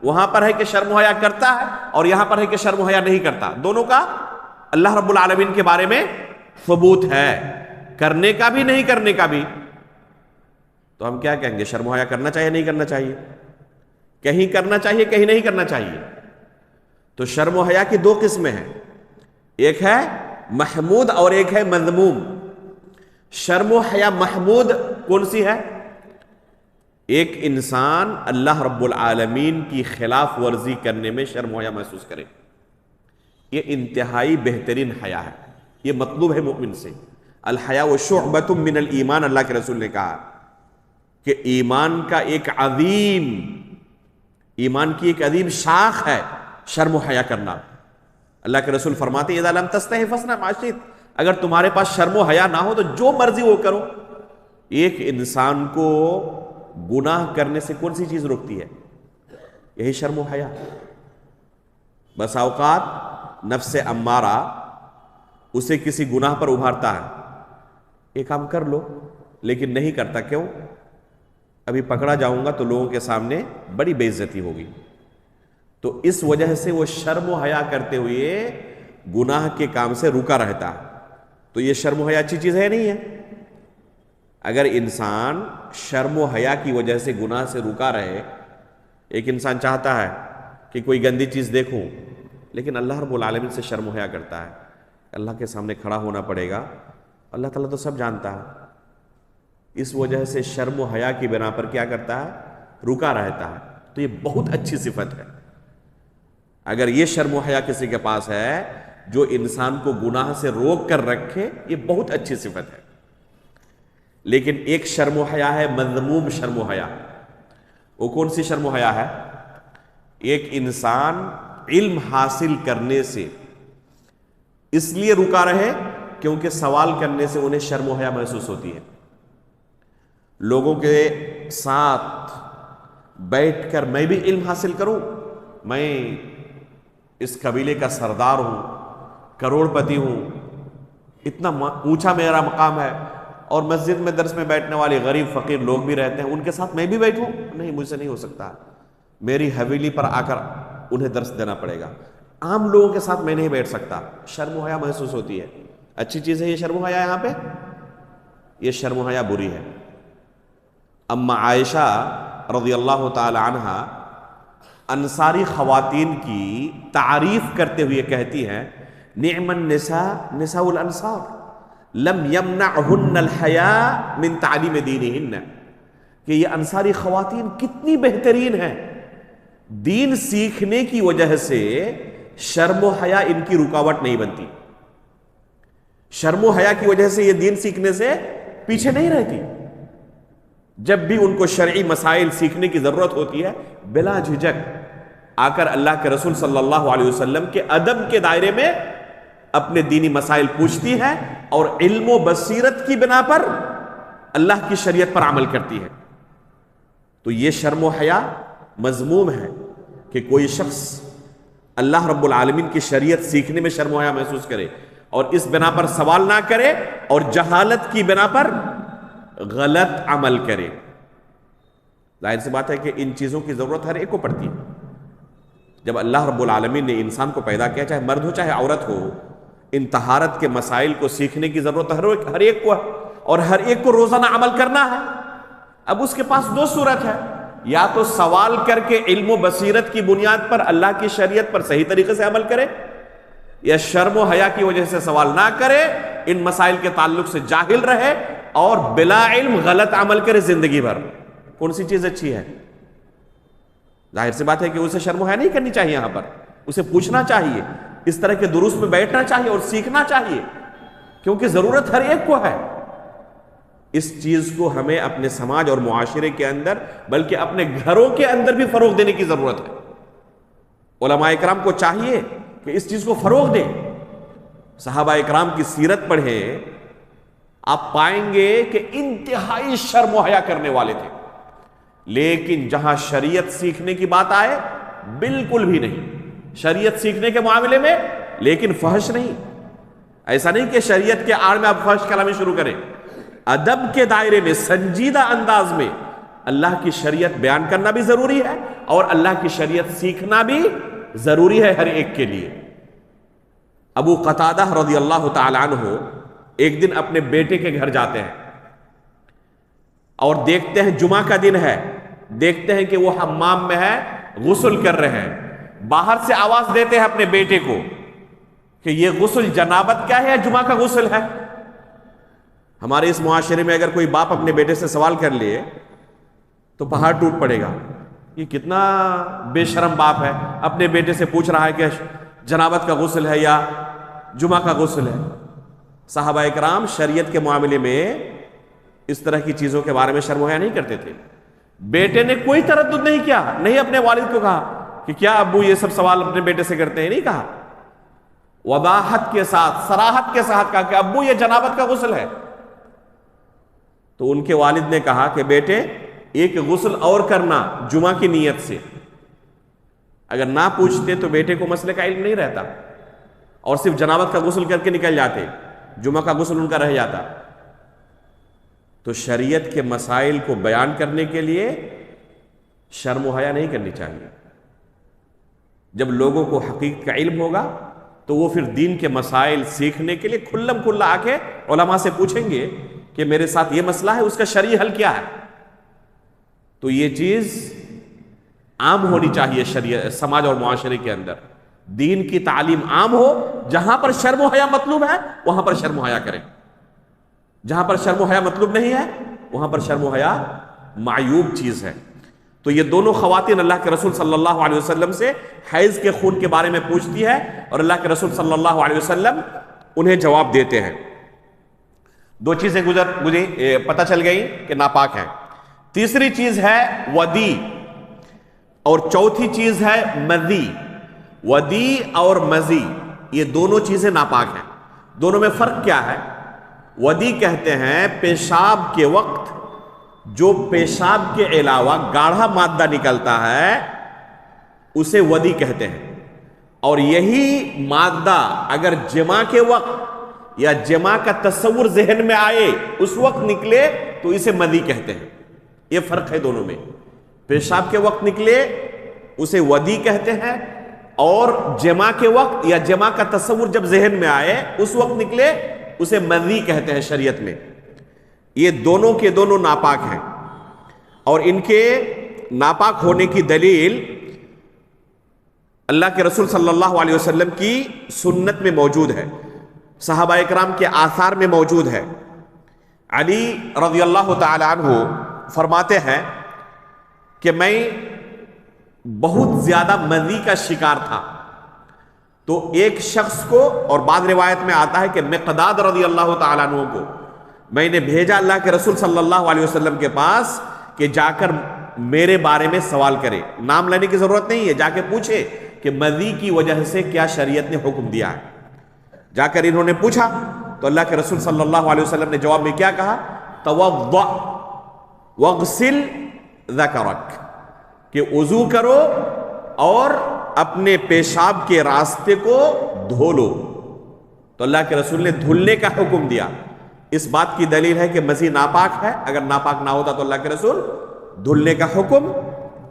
وہاں پر ہے کہ شرم و حیا کرتا ہے، اور یہاں پر ہے کہ شرم و حیا نہیں کرتا، دونوں کا اللہ رب العالمین کے بارے میں ثبوت ہے، کرنے کا بھی نہیں کرنے کا بھی۔ تو ہم کیا کہیں گے؟ شرم و حیا کرنا چاہیے نہیں کرنا چاہیے؟ کہیں کرنا چاہیے کہیں نہیں کرنا چاہیے۔ تو شرم و حیا کی دو قسمیں ہیں، ایک ہے محمود اور ایک ہے مذموم۔ شرم و حیا محمود کون سی ہے؟ ایک انسان اللہ رب العالمین کی خلاف ورزی کرنے میں شرم و حیا محسوس کرے، یہ انتہائی بہترین حیا ہے، یہ مطلوب ہے مومن سے۔ الحیا شعبۃ من الایمان، اللہ کے رسول نے کہا کہ ایمان کا ایک عظیم، ایمان کی ایک عظیم شاخ ہے شرم و حیا کرنا۔ اللہ کے رسول فرماتے ہیں اذا لم تستحی فاصنع ما شئت، اگر تمہارے پاس شرم و حیا نہ ہو تو جو مرضی وہ کرو۔ ایک انسان کو گناہ کرنے سے کون سی چیز روکتی ہے؟ یہی شرم و حیا۔ بس اوقات نفس امارہ اسے کسی گناہ پر ابھارتا ہے، ایک کام کر لو، لیکن نہیں کرتا، کیوں؟ ابھی پکڑا جاؤں گا تو لوگوں کے سامنے بڑی بے عزتی ہوگی، تو اس وجہ سے وہ شرم و حیا کرتے ہوئے گناہ کے کام سے رکا رہتا ہے۔ تو یہ شرم و حیا اچھی چیز ہے نہیں ہے؟ اگر انسان شرم و حیا کی وجہ سے گناہ سے رکا رہے، ایک انسان چاہتا ہے کہ کوئی گندی چیز دیکھوں، لیکن اللہ رب العالمین سے شرم و حیا کرتا ہے، اللہ کے سامنے کھڑا ہونا پڑے گا، اللہ تعالیٰ تو سب جانتا ہے، اس وجہ سے شرم و حیا کی بنا پر کیا کرتا ہے؟ رکا رہتا ہے۔ تو یہ بہت اچھی صفت ہے۔ اگر یہ شرم و حیا کسی کے پاس ہے جو انسان کو گناہ سے روک کر رکھے، یہ بہت اچھی صفت ہے۔ لیکن ایک شرم و حیا ہے مذموم شرم و حیا۔ وہ کون سی شرم و حیا ہے؟ ایک انسان علم حاصل کرنے سے اس لیے رکا رہے کیونکہ سوال کرنے سے انہیں شرم و حیا محسوس ہوتی ہے۔ لوگوں کے ساتھ بیٹھ کر میں بھی علم حاصل کروں، میں اس قبیلے کا سردار ہوں، کروڑ پتی ہوں، اتنا اونچا میرا مقام ہے، اور مسجد میں درس میں بیٹھنے والے غریب فقیر لوگ بھی رہتے ہیں، ان کے ساتھ میں بھی بیٹھوں؟ نہیں، مجھ سے نہیں ہو سکتا، میری حویلی پر آ کر انہیں درس دینا پڑے گا، عام لوگوں کے ساتھ میں نہیں بیٹھ سکتا۔ شرم و حیا محسوس ہوتی ہے۔ اچھی چیز ہے یہ شرم و حیا؟ یہاں پہ یہ شرم و حیا بری ہے۔ اما عائشہ رضی اللہ تعالی عنہا انصاری خواتین کی تعریف کرتے ہوئے کہتی ہیں نعم النساء نساء الانصار لم یمنعہن الحیاء من تعلیم دینہن، کہ یہ انصاری خواتین کتنی بہترین ہیں، دین سیکھنے کی وجہ سے شرم و حیا ان کی رکاوٹ نہیں بنتی، شرم و حیا کی وجہ سے یہ دین سیکھنے سے پیچھے نہیں رہتی۔ جب بھی ان کو شرعی مسائل سیکھنے کی ضرورت ہوتی ہے، بلا جھجک آ کر اللہ کے رسول صلی اللہ علیہ وسلم کے ادب کے دائرے میں اپنے دینی مسائل پوچھتی ہے، اور علم و بصیرت کی بنا پر اللہ کی شریعت پر عمل کرتی ہے۔ تو یہ شرم و حیا مذموم ہے کہ کوئی شخص اللہ رب العالمین کی شریعت سیکھنے میں شرم و حیا محسوس کرے اور اس بنا پر سوال نہ کرے اور جہالت کی بنا پر غلط عمل کرے۔ ظاہر سی بات ہے کہ ان چیزوں کی ضرورت ہر ایک کو پڑتی ہے۔ جب اللہ رب العالمین نے انسان کو پیدا کیا، چاہے مرد ہو چاہے عورت ہو، ان طہارت کے مسائل کو سیکھنے کی ضرورت ہر ایک کو ہے، اور ہر ایک کو روزانہ عمل کرنا ہے۔ اب اس کے پاس دو صورت ہے، یا تو سوال کر کے علم و بصیرت کی بنیاد پر اللہ کی شریعت پر صحیح طریقے سے عمل کرے، یا شرم و حیا کی وجہ سے سوال نہ کرے، ان مسائل کے تعلق سے جاہل رہے اور بلا علم غلط عمل کرے زندگی بھر۔ کون سی چیز اچھی ہے؟ ظاہر سی بات ہے کہ اسے شرم و حیا نہیں کرنی چاہیے، یہاں پر اسے پوچھنا چاہیے، اس طرح کے دروس میں بیٹھنا چاہیے اور سیکھنا چاہیے، کیونکہ ضرورت ہر ایک کو ہے۔ اس چیز کو ہمیں اپنے سماج اور معاشرے کے اندر بلکہ اپنے گھروں کے اندر بھی فروغ دینے کی ضرورت ہے۔ علماء اکرام کو چاہیے کہ اس چیز کو فروغ دیں۔ صحابہ اکرام کی سیرت پڑھیں، آپ پائیں گے کہ انتہائی شرم و حیا کرنے والے تھے، لیکن جہاں شریعت سیکھنے کی بات آئے بالکل بھی نہیں، شریعت سیکھنے کے معاملے میں لیکن فحش نہیں، ایسا نہیں کہ شریعت کے آڑ میں آپ فحش کلامی شروع کریں. ادب کے دائرے میں سنجیدہ انداز میں اللہ کی شریعت بیان کرنا بھی ضروری ہے اور اللہ کی شریعت سیکھنا بھی ضروری ہے ہر ایک کے لیے. ابو قتادہ رضی اللہ تعالی عنہ ایک دن اپنے بیٹے کے گھر جاتے ہیں اور دیکھتے ہیں جمعہ کا دن ہے, دیکھتے ہیں کہ وہ حمام میں ہے, غسل کر رہے ہیں. باہر سے آواز دیتے ہیں اپنے بیٹے کو کہ یہ غسل جنابت کا ہے یا جمعہ کا غسل ہے. ہمارے اس معاشرے میں اگر کوئی باپ اپنے بیٹے سے سوال کر لیے تو پہاڑ ٹوٹ پڑے گا. یہ کتنا بے شرم باپ ہے, اپنے بیٹے سے پوچھ رہا ہے کہ جنابت کا غسل ہے یا جمعہ کا غسل ہے. صحابہ اکرام شریعت کے معاملے میں اس طرح کی چیزوں کے بارے میں شرم و حیا نہیں کرتے تھے. بیٹے نے کوئی تردد نہیں کیا, نہیں اپنے والد کو کہا کہ کیا ابو یہ سب سوال اپنے بیٹے سے کرتے ہیں, نہیں کہا. وضاحت کے ساتھ, صراحت کے ساتھ کہا کہ ابو یہ جنابت کا غسل ہے. تو ان کے والد نے کہا کہ بیٹے ایک غسل اور کرنا جمعہ کی نیت سے. اگر نہ پوچھتے تو بیٹے کو مسئلے کا علم نہیں رہتا اور صرف جنابت کا غسل کر کے نکل جاتے, جمعہ کا غسل ان کا رہ جاتا. تو شریعت کے مسائل کو بیان کرنے کے لیے شرم و حیا نہیں کرنی چاہیے. جب لوگوں کو حقیقت کا علم ہوگا تو وہ پھر دین کے مسائل سیکھنے کے لیے کھلم کھلا آ کے علماء سے پوچھیں گے کہ میرے ساتھ یہ مسئلہ ہے, اس کا شرعی حل کیا ہے. تو یہ چیز عام ہونی چاہیے شریعت, سماج اور معاشرے کے اندر. دین کی تعلیم عام ہو, جہاں پر شرم و حیا مطلوب ہے وہاں پر شرم و حیا کریں, جہاں پر شرم و حیا مطلوب نہیں ہے وہاں پر شرم و حیا معیوب چیز ہے. تو یہ دونوں خواتین اللہ کے رسول صلی اللہ علیہ وسلم سے حیض کے خون کے بارے میں پوچھتی ہے اور اللہ کے رسول صلی اللہ علیہ وسلم انہیں جواب دیتے ہیں. دو چیزیں گزری, پتہ چل گئی کہ ناپاک ہیں. تیسری چیز ہے ودی اور چوتھی چیز ہے مذی. ودی اور مذی یہ دونوں چیزیں ناپاک ہیں. دونوں میں فرق کیا ہے؟ ودی کہتے ہیں پیشاب کے وقت جو پیشاب کے علاوہ گاڑھا مادہ نکلتا ہے اسے ودی کہتے ہیں, اور یہی مادہ اگر جماع کے وقت یا جماع کا تصور ذہن میں آئے اس وقت نکلے تو اسے مذی کہتے ہیں. یہ فرق ہے دونوں میں. پیشاب کے وقت نکلے اسے ودی کہتے ہیں اور جماع کے وقت یا جماع کا تصور جب ذہن میں آئے اس وقت نکلے اسے مذی کہتے ہیں شریعت میں. یہ دونوں کے دونوں ناپاک ہیں اور ان کے ناپاک ہونے کی دلیل اللہ کے رسول صلی اللہ علیہ وسلم کی سنت میں موجود ہے, صحابہ اکرام کے آثار میں موجود ہے. علی رضی اللہ تعالی عنہ فرماتے ہیں کہ میں بہت زیادہ مذی کا شکار تھا, تو ایک شخص کو, اور بعض روایت میں آتا ہے کہ مقداد رضی اللہ تعالیٰ عنہ کو میں نے بھیجا اللہ کے رسول صلی اللہ علیہ وسلم کے پاس کہ جا کر میرے بارے میں سوال کرے. نام لینے کی ضرورت نہیں ہے, جا کے پوچھے کہ مذی کی وجہ سے کیا شریعت نے حکم دیا ہے. جا کر انہوں نے پوچھا تو اللہ کے رسول صلی اللہ علیہ وسلم نے جواب میں کیا کہا؟ توضأ واغسل ذکرک, کہ وضو کرو اور اپنے پیشاب کے راستے کو دھو لو. تو اللہ کے رسول نے دھلنے کا حکم دیا. اس بات کی دلیل ہے کہ مذی ناپاک ہے, اگر ناپاک نہ ہوتا تو اللہ کے رسول دھلنے کا حکم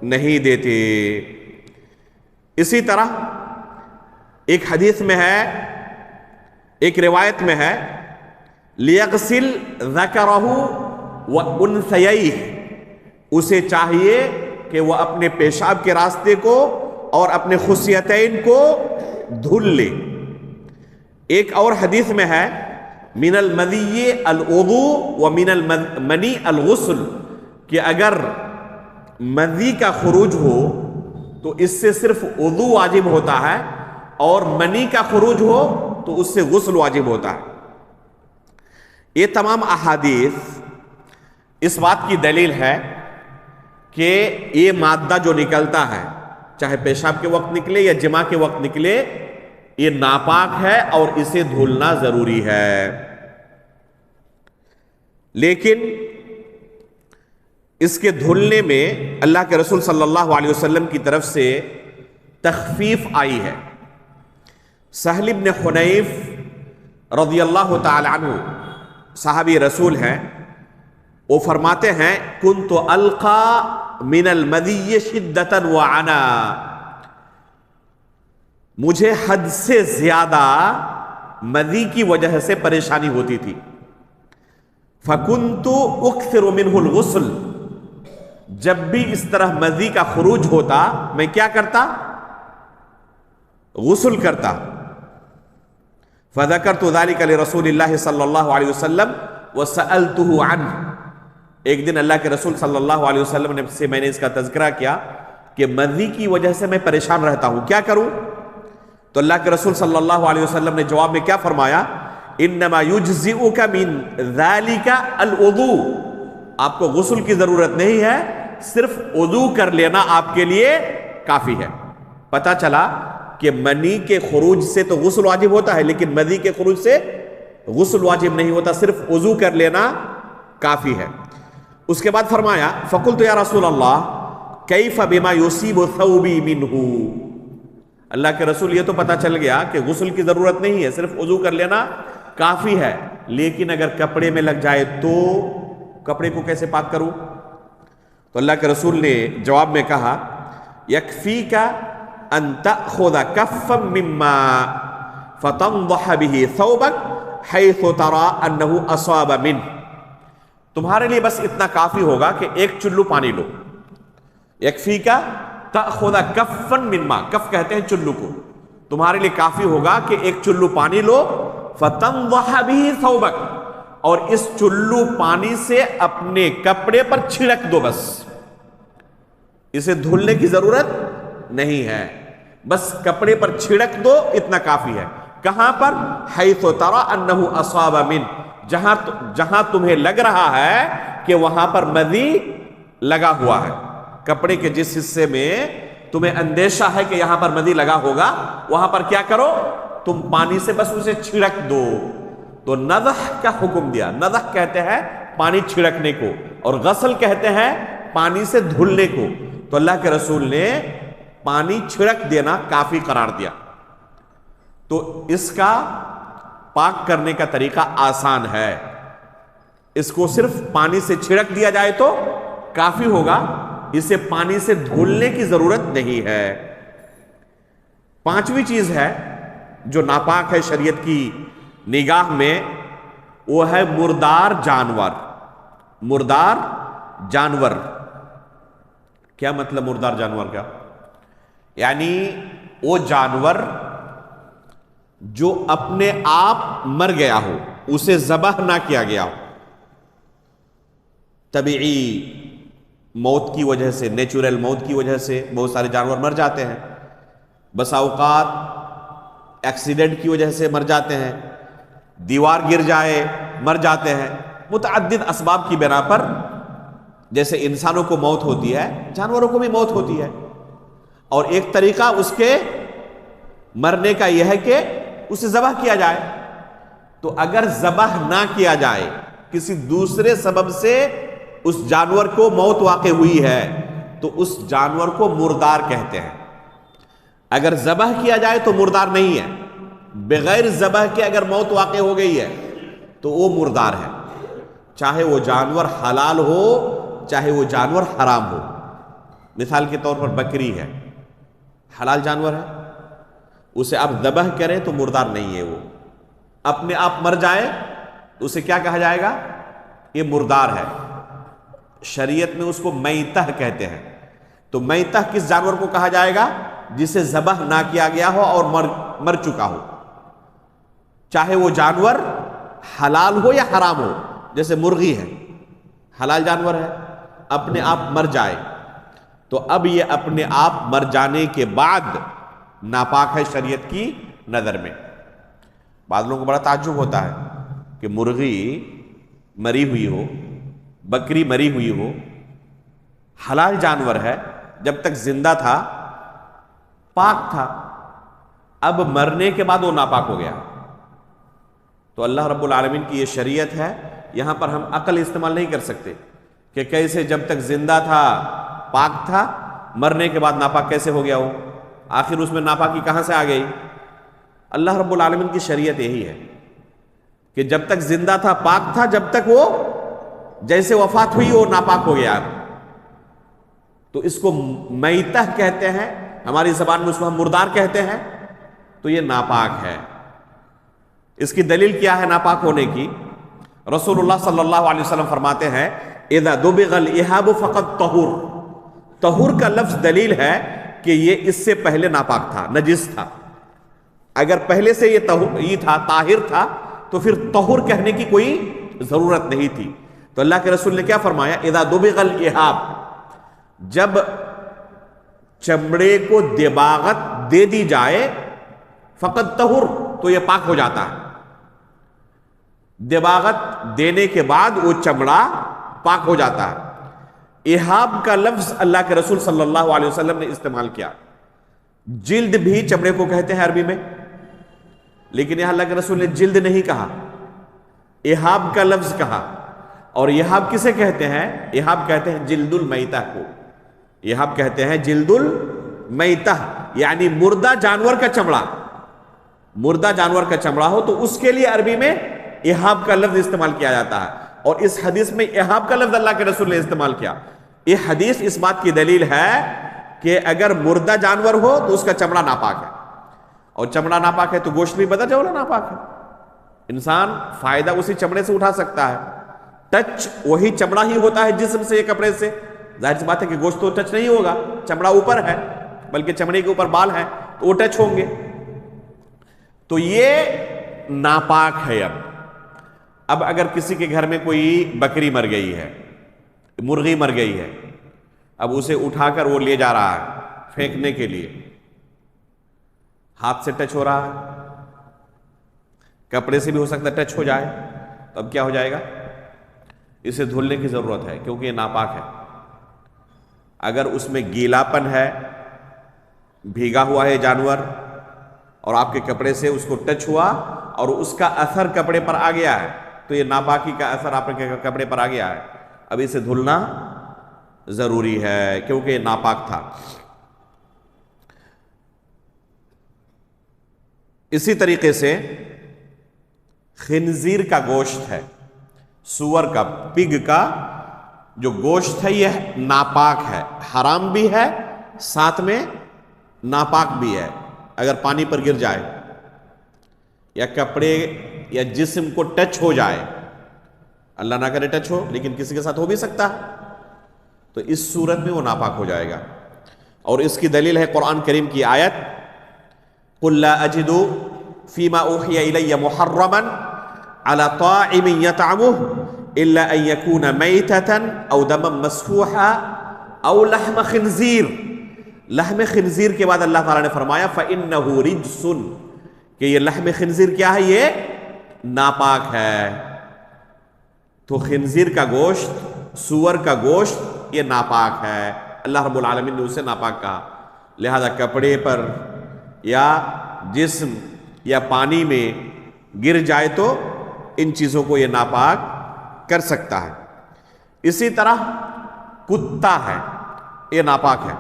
نہیں دیتے. اسی طرح ایک حدیث میں ہے, ایک روایت میں ہے لیغسل ذکرہ وانثییہ, اسے چاہیے کہ وہ اپنے پیشاب کے راستے کو اور اپنے خصیتین کو دھل لے. ایک اور حدیث میں ہے من المذی الوضوء ومن المنی الغسل, کہ اگر مذی کا خروج ہو تو اس سے صرف وضو واجب ہوتا ہے اور منی کا خروج ہو تو اس سے غسل واجب ہوتا ہے. یہ تمام احادیث اس بات کی دلیل ہے کہ یہ مادہ جو نکلتا ہے چاہے پیشاب کے وقت نکلے یا جماع کے وقت نکلے یہ ناپاک ہے اور اسے دھلنا ضروری ہے. لیکن اس کے دھلنے میں اللہ کے رسول صلی اللہ علیہ وسلم کی طرف سے تخفیف آئی ہے. سہل بن حنیف رضی اللہ تعالی عنہ صحابی رسول ہیں، وہ فرماتے ہیں کنت القا من المدی شدۃ وعنا، مجھے حد سے زیادہ مدی کی وجہ سے پریشانی ہوتی تھی، فکنت اکثر منہ الغسل، جب بھی اس طرح مدی کا خروج ہوتا میں کیا کرتا؟ غسل کرتا۔ فذکرت ذلک لرسول اللہ صلی اللہ علیہ وسلم وسألتہ عنہ، ایک دن اللہ کے رسول صلی اللہ علیہ وسلم سے میں نے اس کا تذکرہ کیا کہ مدی کی وجہ سے میں پریشان رہتا ہوں، کیا کروں؟ تو اللہ کے رسول صلی اللہ علیہ وسلم نے جواب میں کیا فرمایا؟ انما یجزئک من ذلک الوضوء، آپ کو غسل کی ضرورت نہیں ہے، صرف وضو کر لینا آپ کے لیے کافی ہے۔ پتہ چلا کہ منی کے خروج سے تو غسل واجب ہوتا ہے، لیکن مدی کے خروج سے غسل واجب نہیں ہوتا، صرف وضو کر لینا کافی ہے۔ اس کے بعد فرمایا فقلت یا رسول اللہ کیف بما یصیب ثوبی منہ، اللہ کے رسول یہ تو پتہ چل گیا کہ غسل کی ضرورت نہیں ہے، صرف وضو کر لینا کافی ہے، لیکن اگر کپڑے میں لگ جائے تو کپڑے کو کیسے پاک کروں؟ تو اللہ کے رسول نے جواب میں کہا یکفیک ان تأخذ کفا مما فتنضح به ثوبک حیث ترى انه اصاب منه، تمہارے لیے بس اتنا کافی ہوگا کہ ایک چلو پانی لو، یکفیک تأخذ کفا مما، کف کہتے ہیں چلو کو، تمہارے لیے کافی ہوگا کہ ایک چلو پانی لو، فتنضح به ثوبک، اور اس چلو پانی سے اپنے کپڑے پر چھڑک دو، بس اسے دھلنے کی ضرورت نہیں ہے، بس کپڑے پر چھڑک دو، اتنا کافی ہے۔ کہاں پر؟ حیث ترى انه اصاب من، جہاں تمہیں لگ رہا ہے کہ وہاں پر مدی لگا ہوا ہے، کپڑے کے جس حصے میں تمہیں اندیشہ ہے کہ یہاں پر مدی لگا ہوگا، وہاں پر کیا کرو؟ تم پانی سے بس اسے چھڑک دو۔ تو نضح کا حکم دیا، نضح کہتے ہیں پانی چھڑکنے کو، اور غسل کہتے ہیں پانی سے دھلنے کو، تو اللہ کے رسول نے پانی چھڑک دینا کافی قرار دیا۔ تو اس کا پاک کرنے کا طریقہ آسان ہے، اس کو صرف پانی سے چھڑک دیا جائے تو کافی ہوگا، اسے پانی سے دھلنے کی ضرورت نہیں ہے۔ پانچویں چیز ہے جو ناپاک ہے شریعت کی نگاہ میں، وہ ہے مردار جانور۔ مردار جانور کیا مطلب؟ مردار جانور کیا یعنی وہ جانور جو اپنے آپ مر گیا ہو، اسے ذبح نہ کیا گیا ہو، طبیعی موت کی وجہ سے، نیچرل موت کی وجہ سے بہت سارے جانور مر جاتے ہیں، بسا اوقات ایکسیڈنٹ کی وجہ سے مر جاتے ہیں، دیوار گر جائے مر جاتے ہیں، متعدد اسباب کی بنا پر، جیسے انسانوں کو موت ہوتی ہے جانوروں کو بھی موت ہوتی ہے، اور ایک طریقہ اس کے مرنے کا یہ ہے کہ اسے ذبح کیا جائے۔ تو اگر ذبح نہ کیا جائے، کسی دوسرے سبب سے اس جانور کو موت واقع ہوئی ہے، تو اس جانور کو مردار کہتے ہیں۔ اگر ذبح کیا جائے تو مردار نہیں ہے، بغیر ذبح کے اگر موت واقع ہو گئی ہے تو وہ مردار ہے، چاہے وہ جانور حلال ہو چاہے وہ جانور حرام ہو۔ مثال کے طور پر بکری ہے، حلال جانور ہے، اسے آپ ذبح کریں تو مردار نہیں ہے، وہ اپنے آپ مر جائے تو اسے کیا کہا جائے گا؟ یہ مردار ہے۔ شریعت میں اس کو میتہ کہتے ہیں۔ تو میتہ کس جانور کو کہا جائے گا؟ جسے ذبح نہ کیا گیا ہو اور مر چکا ہو، چاہے وہ جانور حلال ہو یا حرام ہو۔ جیسے مرغی ہے، حلال جانور ہے، اپنے آپ مر جائے تو اب یہ اپنے آپ مر جانے کے بعد ناپاک ہے شریعت کی نظر میں۔ بعض لوگوں کو بڑا تعجب ہوتا ہے کہ مرغی مری ہوئی ہو، بکری مری ہوئی ہو، حلال جانور ہے، جب تک زندہ تھا پاک تھا، اب مرنے کے بعد وہ ناپاک ہو گیا۔ تو اللہ رب العالمین کی یہ شریعت ہے، یہاں پر ہم عقل استعمال نہیں کر سکتے کہ کیسے جب تک زندہ تھا پاک تھا، مرنے کے بعد ناپاک کیسے ہو گیا ہو، آخر اس میں ناپاکی کہاں سے آ گئی؟ اللہ رب العالمین کی شریعت یہی ہے کہ جب تک زندہ تھا پاک تھا، جب تک وہ جیسے وفات ہوئی وہ ناپاک ہو گیا. تو اس کو میتہ کہتے ہیں، ہماری زبان میں اس کو ہم مردار کہتے ہیں. تو یہ ناپاک ہے. اس کی دلیل کیا ہے ناپاک ہونے کی؟ رسول اللہ صلی اللہ علیہ وسلم فرماتے ہیں اذا دبغ الاحاب فقد طہور. طہور کا لفظ دلیل ہے کہ یہ اس سے پہلے ناپاک تھا، نجس تھا. اگر پہلے سے یہ تھا، طاہر تھا، تو پھر طہور کہنے کی کوئی ضرورت نہیں تھی. تو اللہ کے رسول نے کیا فرمایا؟ اذا دبغ الاحاب، جب چمڑے کو دباغت دے دی جائے، فقد طہور، تو یہ پاک ہو جاتا ہے. دباغت دینے کے بعد وہ چمڑا پاک ہو جاتا ہے. احاب کا لفظ اللہ کے رسول صلی اللہ علیہ وسلم نے استعمال کیا. جلد بھی چمڑے کو کہتے ہیں عربی میں، لیکن یہاں اللہ کے رسول نے جلد نہیں کہا، احاب کا لفظ کہا. اور احاب کسے کہتے ہیں؟ احاب کہتے ہیں جلد المیتہ کو. احاب کہتے ہیں جلد المیتہ، یعنی مردہ جانور کا چمڑا. مردہ جانور کا چمڑا ہو تو اس کے لیے عربی میں احاب کا لفظ استعمال کیا جاتا ہے. اور اس حدیث میں احاب کا لفظ اللہ کے رسول نے استعمال کیا. یہ حدیث اس بات کی دلیل ہے کہ اگر مردہ جانور ہو تو اس کا چمڑا ناپاک ہے، اور چمڑا ناپاک ہے تو گوشت بھی بدل جاؤ ناپاک ہے. انسان فائدہ اسی چمڑے سے اٹھا سکتا ہے. ٹچ وہی چمڑا ہی ہوتا ہے جسم سے، کپڑے سے. ظاہر سی بات ہے کہ گوشت تو ٹچ نہیں ہوگا، چمڑا اوپر ہے، بلکہ چمڑے کے اوپر بال ہیں تو وہ ٹچ ہوں گے. تو یہ ناپاک ہے. اب اگر کسی کے گھر میں کوئی بکری مر گئی ہے، مرغی مر گئی ہے، اب اسے اٹھا کر وہ لے جا رہا ہے پھینکنے کے لیے، ہاتھ سے ٹچ ہو رہا ہے، کپڑے سے بھی ہو سکتا ہے ٹچ ہو جائے، تو اب کیا ہو جائے گا؟ اسے دھلنے کی ضرورت ہے کیونکہ یہ ناپاک ہے. اگر اس میں گیلاپن ہے، بھیگا ہوا ہے جانور، اور آپ کے کپڑے سے اس کو ٹچ ہوا اور اس کا اثر کپڑے پر آ گیا ہے، تو یہ ناپاکی کا اثر آپ کے کپڑے پر آ گیا ہے. اب اسے دھلنا ضروری ہے کیونکہ یہ ناپاک تھا. اسی طریقے سے خنزیر کا گوشت ہے، سور کا، پگ کا جو گوشت ہے یہ ناپاک ہے، حرام بھی ہے، ساتھ میں ناپاک بھی ہے. اگر پانی پر گر جائے یا کپڑے یا جسم کو ٹچ ہو جائے، اللہ نہ کرے ٹچ ہو، لیکن کسی کے ساتھ ہو بھی سکتا ہے، تو اس صورت میں وہ ناپاک ہو جائے گا. اور اس کی دلیل ہے قرآن کریم کی آیت قُلْ لَا أَجِدُ فِي مَا أُوحِيَ إِلَيَّ مُحَرَّمًا عَلَى طَاعِمٍ يَطْعَمُهُ إِلَّا أَن يَكُونَ مَيْتَةً أَوْ دَمًا مَسْفُوحًا أَوْ لَحْمَ خِنْزِيرٍ. لحم خنزیر کے بعد اللہ تعالیٰ نے فرمایا فَإِنَّهُ رِجْسٌ، کہ یہ لحم خنزیر کیا ہے؟ یہ ناپاک ہے. تو خنزیر کا گوشت، سور کا گوشت یہ ناپاک ہے. اللہ رب العالمین نے اسے ناپاک کہا. لہذا کپڑے پر یا جسم یا پانی میں گر جائے تو ان چیزوں کو یہ ناپاک کر سکتا ہے. اسی طرح کتا ہے، یہ ناپاک ہے.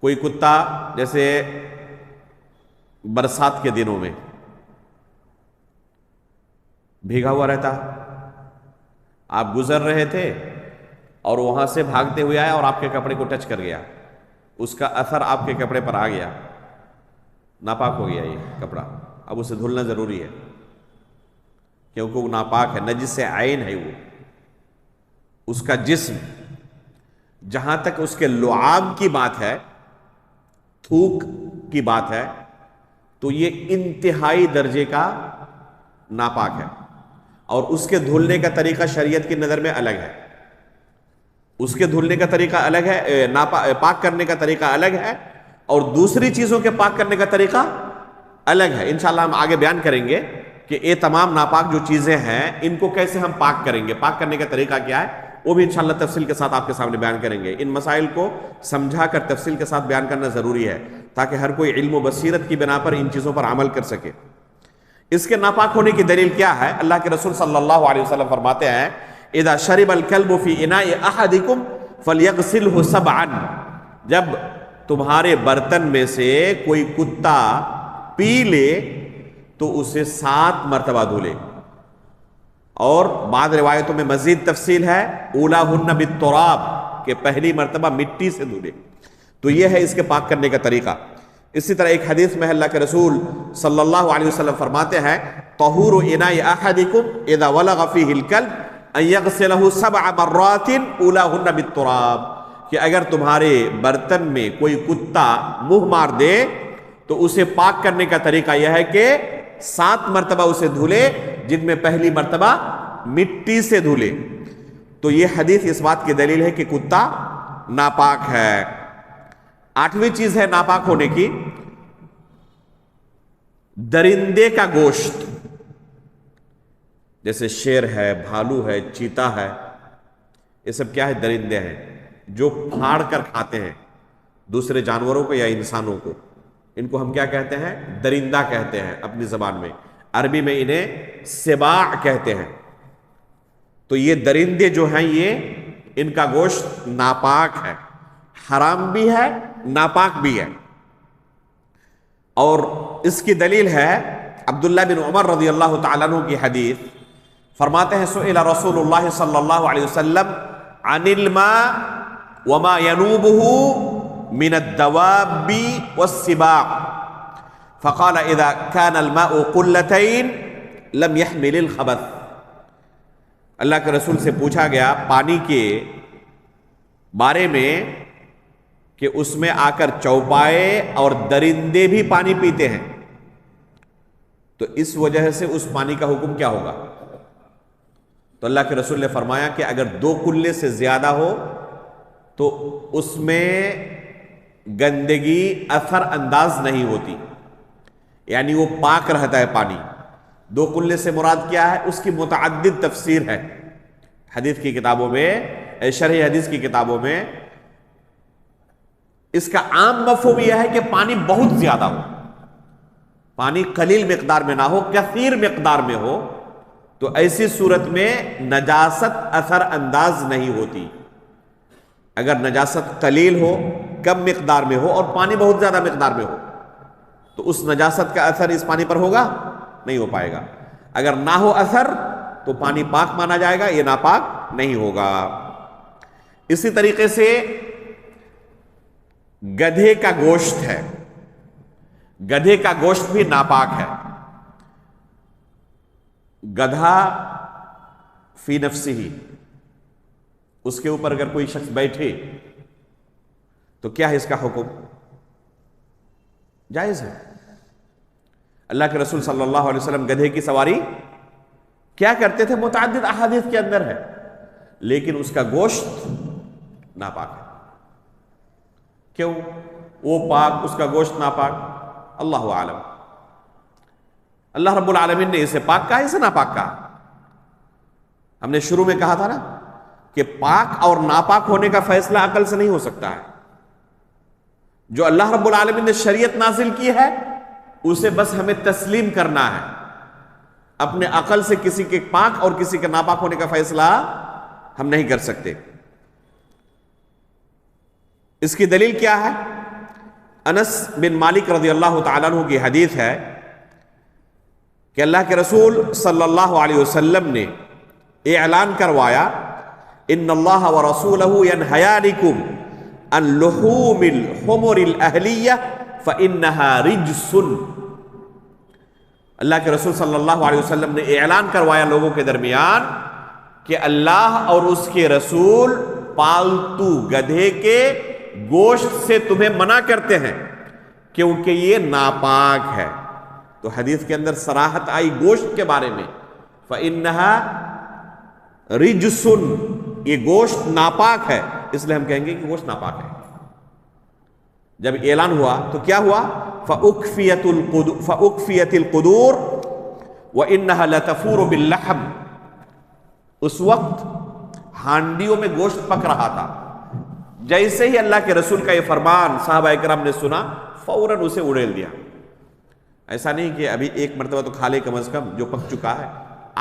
کوئی کتا جیسے برسات کے دنوں میں بھیگا ہوا رہتا، آپ گزر رہے تھے اور وہاں سے بھاگتے ہوئے آیا اور آپ کے کپڑے کو ٹچ کر گیا، اس کا اثر آپ کے کپڑے پر آ گیا، ناپاک ہو گیا یہ کپڑا. اب اسے دھلنا ضروری ہے کیونکہ وہ ناپاک ہے، نجس عین ہے. وہ اس کا جسم، جہاں تک اس کے لعاب کی بات ہے، تھوک کی بات ہے، تو یہ انتہائی درجے کا ناپاک ہے. اور اس کے دھلنے کا طریقہ شریعت کی نظر میں الگ ہے. اس کے دھلنے کا طریقہ الگ ہے، پاک کرنے کا طریقہ الگ ہے، اور دوسری چیزوں کے پاک کرنے کا طریقہ الگ ہے. انشاءاللہ ہم آگے بیان کریں گے کہ یہ تمام ناپاک جو چیزیں ہیں ان کو کیسے ہم پاک کریں گے، پاک کرنے کا طریقہ کیا ہے، وہ بھی انشاءاللہ تفصیل کے ساتھ آپ کے سامنے بیان کریں گے. ان مسائل کو سمجھا کر تفصیل کے ساتھ بیان کرنا ضروری ہے تاکہ ہر کوئی علم و بصیرت کی بنا پر ان چیزوں پر عمل کر سکے. اس کے ناپاک ہونے کی دلیل کیا ہے؟ اللہ کے رسول صلی اللہ علیہ وسلم فرماتے ہیں اذا شرب الكلب في اناء احدكم فليغسله سبعا، جب تمہارے برتن میں سے کوئی کتا پی لے تو اسے 7 مرتبہ دھلے. اور بعض روایتوں میں مزید تفصیل ہے، اولاہن بالتراب، کہ پہلی مرتبہ مٹی سے دھلے. تو یہ ہے اس کے پاک کرنے کا طریقہ. اسی طرح ایک حدیث میں اللہ کے رسول صلی اللہ علیہ وسلم فرماتے ہیں طہور اناء احدکم اذا ولغ فیہ الکلب ان یغسلہ 7 مرات اولاہن بالتراب، کہ اگر تمہارے برتن میں کوئی کتا منہ مار دے تو اسے پاک کرنے کا طریقہ یہ ہے کہ 7 مرتبہ اسے دھلے، جن میں پہلی مرتبہ مٹی سے دھلے. تو یہ حدیث اس بات کی دلیل ہے کہ کتا ناپاک ہے. 8ویں چیز ہے ناپاک ہونے کی، درندے کا گوشت، جیسے شیر ہے، بھالو ہے، چیتا ہے، یہ سب کیا ہے؟ درندے ہیں جو پھاڑ کر کھاتے ہیں دوسرے جانوروں کو یا انسانوں کو. ان کو ہم کیا کہتے ہیں؟ درندہ کہتے ہیں اپنی زبان میں. عربی میں انہیں سباع کہتے ہیں. تو یہ درندے جو ہیں یہ ان کا گوشت ناپاک ہے، حرام بھی ہے، ناپاک بھی ہے. اور اس کی دلیل ہے عبداللہ بن عمر رضی اللہ تعالیٰ عنہ کی حدیث. فرماتے ہیں سئل رسول اللہ صلی اللہ علیہ وسلم عن الماء وما ينوبه من الدواب والسباع فقال اذا كان الماء قلتين لم يحمل الخبث. اللہ کے رسول سے پوچھا گیا پانی کے بارے میں کہ اس میں آ کر چوپائے اور درندے بھی پانی پیتے ہیں، تو اس وجہ سے اس پانی کا حکم کیا ہوگا؟ تو اللہ کے رسول نے فرمایا کہ اگر 2 کلے سے زیادہ ہو تو اس میں گندگی اثر انداز نہیں ہوتی، یعنی وہ پاک رہتا ہے پانی. 2 کلے سے مراد کیا ہے؟ اس کی متعدد تفسیر ہے حدیث کی کتابوں میں، شرح حدیث کی کتابوں میں. اس کا عام مفہوم یہ ہے کہ پانی بہت زیادہ ہو، پانی قلیل مقدار میں نہ ہو، کثیر مقدار میں ہو، تو ایسی صورت میں نجاست اثر انداز نہیں ہوتی. اگر نجاست قلیل ہو، کم مقدار میں ہو، اور پانی بہت زیادہ مقدار میں ہو، تو اس نجاست کا اثر اس پانی پر ہوگا؟ نہیں ہو پائے گا. اگر نہ ہو اثر تو پانی پاک مانا جائے گا، یہ ناپاک نہیں ہوگا. اسی طریقے سے گدھے کا گوشت ہے، گدھے کا گوشت بھی ناپاک ہے. گدھا فی نفسہ ہی، اس کے اوپر اگر کوئی شخص بیٹھے تو کیا ہے اس کا حکم؟ جائز ہے. اللہ کے رسول صلی اللہ علیہ وسلم گدھے کی سواری کیا کرتے تھے؟ متعدد احادیث کے اندر ہے، لیکن اس کا گوشت ناپاک ہے. کیوں؟ وہ پاک، اس کا گوشت ناپاک؟ اللہ عالم. اللہ رب العالمین نے اسے پاک کہا، اسے ناپاک کہا. ہم نے شروع میں کہا تھا نا کہ پاک اور ناپاک ہونے کا فیصلہ عقل سے نہیں ہو سکتا ہے. جو اللہ رب العالمین نے شریعت نازل کی ہے اسے بس ہمیں تسلیم کرنا ہے. اپنے عقل سے کسی کے پاک اور کسی کے ناپاک ہونے کا فیصلہ ہم نہیں کر سکتے. اس کی دلیل کیا ہے؟ انس بن مالک رضی اللہ تعالیٰ عنہ کی حدیث ہے کہ اللہ کے رسول صلی اللہ علیہ وسلم نے اعلان کروایا ان اللہ ورسولہ ینہیانکم عن لحوم الحمر الاہلیہ فإنہا رجس. اللہ کے رسول صلی اللہ علیہ وسلم نے اعلان کروایا لوگوں کے درمیان کہ اللہ اور اس کے رسول پالتو گدھے کے گوشت سے تمہیں منع کرتے ہیں کیونکہ یہ ناپاک ہے. تو حدیث کے اندر صراحت آئی گوشت کے بارے میں، فَإِنَّهَا رِجْسٌ، یہ گوشت ناپاک ہے، اس لیے ہم کہیں گے کہ گوشت ناپاک ہے. جب اعلان ہوا تو کیا ہوا؟ فَأُكْفِيَتِ الْقُدُورُ وَإِنَّهَا لَتَفُورُ بِاللَّحْمِ. اس وقت ہانڈیوں میں گوشت پک رہا تھا. جیسے ہی اللہ کے رسول کا یہ فرمان صحابہ کرام نے سنا فوراً اسے اڑیل دیا. ایسا نہیں کہ ابھی ایک مرتبہ تو کھا لے کم از کم جو پک چکا ہے،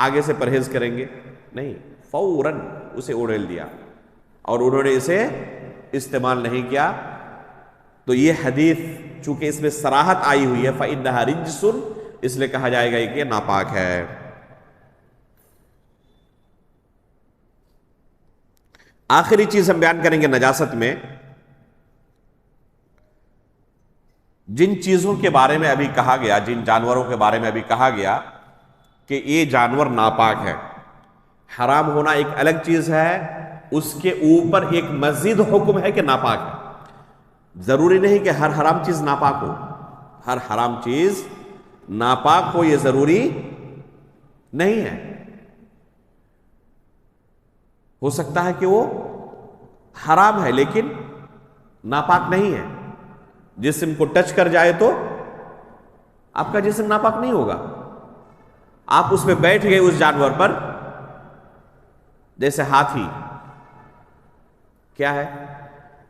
آگے سے پرہیز کریں گے، نہیں، فوراً اسے اڑیل دیا اور انہوں نے اسے استعمال نہیں کیا. تو یہ حدیث چونکہ اس میں صراحت آئی ہوئی ہے فَإِنَّهَا رِجْسٌ، اس لیے کہا جائے گا کہ ناپاک ہے۔ آخری چیز ہم بیان کریں گے نجاست میں، جن چیزوں کے بارے میں ابھی کہا گیا، جن جانوروں کے بارے میں ابھی کہا گیا کہ یہ جانور ناپاک ہے، حرام ہونا ایک الگ چیز ہے، اس کے اوپر ایک مزید حکم ہے کہ ناپاک ہے۔ ضروری نہیں کہ ہر حرام چیز ناپاک ہو، ہر حرام چیز ناپاک ہو یہ ضروری نہیں ہے۔ ہو سکتا ہے کہ وہ حرام ہے لیکن ناپاک نہیں ہے۔ جسم کو ٹچ کر جائے تو آپ کا جسم ناپاک نہیں ہوگا۔ آپ اس میں بیٹھ گئے اس جانور پر، جیسے ہاتھی، کیا ہے؟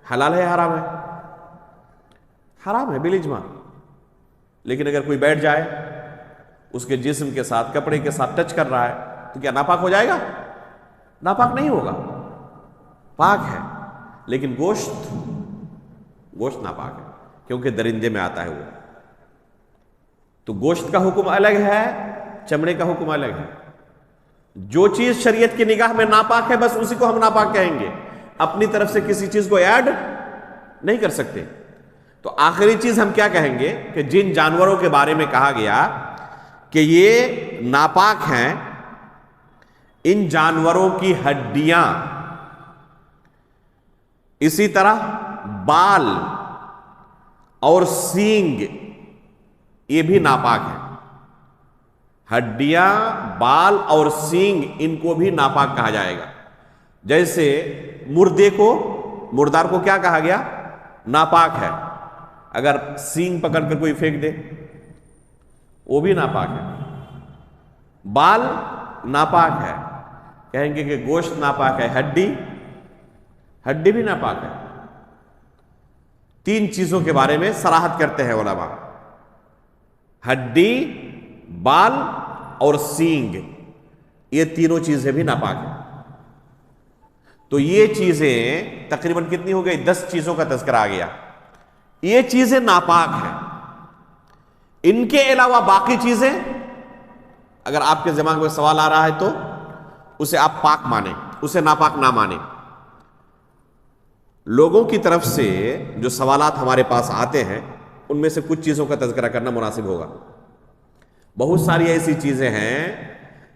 حلال ہے حرام ہے؟ حرام ہے بالاجماع، لیکن اگر کوئی بیٹھ جائے اس کے جسم کے ساتھ، کپڑے کے ساتھ ٹچ کر رہا ہے تو کیا ناپاک ہو جائے گا؟ ناپاک نہیں ہوگا، پاک ہے۔ لیکن گوشت ناپاک ہے کیونکہ درندے میں آتا ہے وہ، تو گوشت کا حکم الگ ہے، چمڑے کا حکم الگ ہے۔ جو چیز شریعت کی نگاہ میں ناپاک ہے بس اسی کو ہم ناپاک کہیں گے، اپنی طرف سے کسی چیز کو ایڈ نہیں کر سکتے۔ تو آخری چیز ہم کیا کہیں گے کہ جن جانوروں کے بارے میں کہا گیا کہ یہ ناپاک ہیں، ان جانوروں کی ہڈیاں، اسی طرح بال اور سینگ، یہ بھی ناپاک ہیں۔ ہڈیاں، بال اور سینگ، ان کو بھی ناپاک کہا جائے گا۔ جیسے مردار کو کیا کہا گیا؟ ناپاک ہے۔ اگر سینگ پکڑ کر کوئی پھینک دے وہ بھی ناپاک ہے۔ بال ناپاک ہے، کہیں گے کہ گوشت ناپاک ہے، ہڈی بھی ناپاک ہے۔ تین چیزوں کے بارے میں صراحت کرتے ہیں علماء، ہڈی، بال اور سینگ، یہ تینوں چیزیں بھی ناپاک ہیں۔ تو یہ چیزیں تقریباً کتنی ہو گئی؟ 10 چیزوں کا تذکرہ آ گیا۔ یہ چیزیں ناپاک ہیں۔ ان کے علاوہ باقی چیزیں، اگر آپ کے دماغ میں سوال آ رہا ہے تو اسے آپ پاک مانیں، اسے ناپاک نہ مانیں۔ لوگوں کی طرف سے جو سوالات ہمارے پاس آتے ہیں ان میں سے کچھ چیزوں کا تذکرہ کرنا مناسب ہوگا۔ بہت ساری ایسی چیزیں ہیں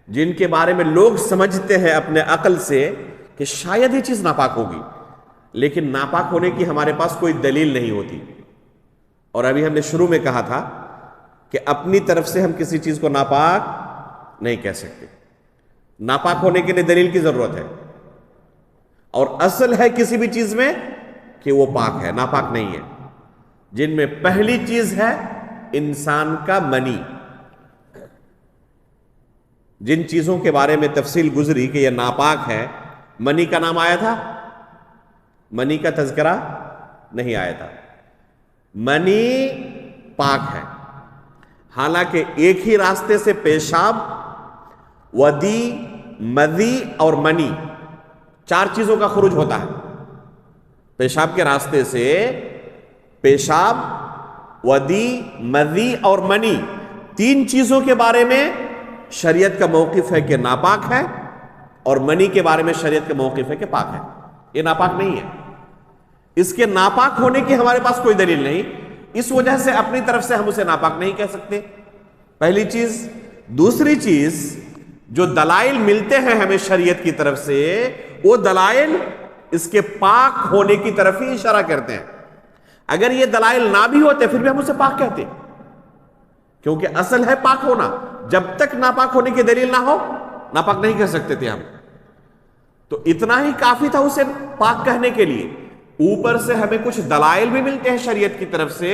جن کے بارے میں لوگ سمجھتے ہیں اپنے عقل سے کہ شاید یہ چیز ناپاک ہوگی، لیکن ناپاک ہونے کی ہمارے پاس کوئی دلیل نہیں ہوتی۔ اور ابھی ہم نے شروع میں کہا تھا کہ اپنی طرف سے ہم کسی چیز کو ناپاک نہیں کہہ سکتے، ناپاک ہونے کے لیے دلیل کی ضرورت ہے۔ اور اصل ہے کسی بھی چیز میں کہ وہ پاک ہے، ناپاک نہیں ہے۔ جن میں پہلی چیز ہے انسان کا منی۔ جن چیزوں کے بارے میں تفصیل گزری کہ یہ ناپاک ہے، منی کا نام آیا تھا؟ منی کا تذکرہ نہیں آیا تھا۔ منی پاک ہے، حالانکہ ایک ہی راستے سے پیشاب، ودی، مذی اور منی، 4 چیزوں کا خروج ہوتا ہے۔ پیشاب کے راستے سے پیشاب، ودی، مذی اور منی، 3 چیزوں کے بارے میں شریعت کا موقف ہے کہ ناپاک ہے، اور منی کے بارے میں شریعت کا موقف ہے کہ پاک ہے۔ یہ ناپاک نہیں ہے، اس کے ناپاک ہونے کی ہمارے پاس کوئی دلیل نہیں، اس وجہ سے اپنی طرف سے ہم اسے ناپاک نہیں کہہ سکتے۔ پہلی چیز۔ دوسری چیز، جو دلائل ملتے ہیں ہمیں شریعت کی طرف سے، وہ دلائل اس کے پاک ہونے کی طرف ہی اشارہ کرتے ہیں۔ اگر یہ دلائل نہ بھی ہوتے پھر بھی ہم اسے پاک کہتے، کیونکہ اصل ہے پاک ہونا۔ جب تک ناپاک ہونے کی دلیل نہ ہو ناپاک نہیں کہہ سکتے تھے ہم۔ تو اتنا ہی کافی تھا اسے پاک کہنے کے لیے۔ اوپر سے ہمیں کچھ دلائل بھی ملتے ہیں شریعت کی طرف سے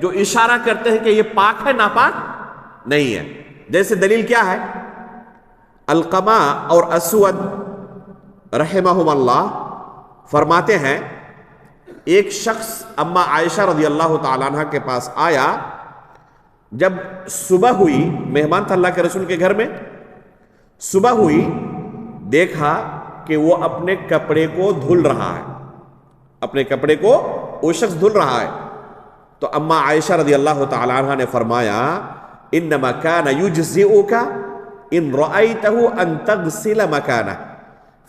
جو اشارہ کرتے ہیں کہ یہ پاک ہے، ناپاک نہیں ہے۔ جیسے دلیل کیا ہے؟ علقمہ اور اسود رحمہم اللہ فرماتے ہیں، ایک شخص اما عائشہ رضی اللہ تعالیٰ عنہ کے پاس آیا، جب صبح ہوئی، مہمان تھا اللہ کے رسول کے گھر میں، صبح ہوئی، دیکھا کہ وہ اپنے کپڑے کو دھل رہا ہے، اپنے کپڑے کو وہ شخص دھل رہا ہے۔ تو اما عائشہ رضی اللہ تعالیٰ عنہ نے فرمایا انما کان یجزئک ان رأیتہ ان تغسل مکانہ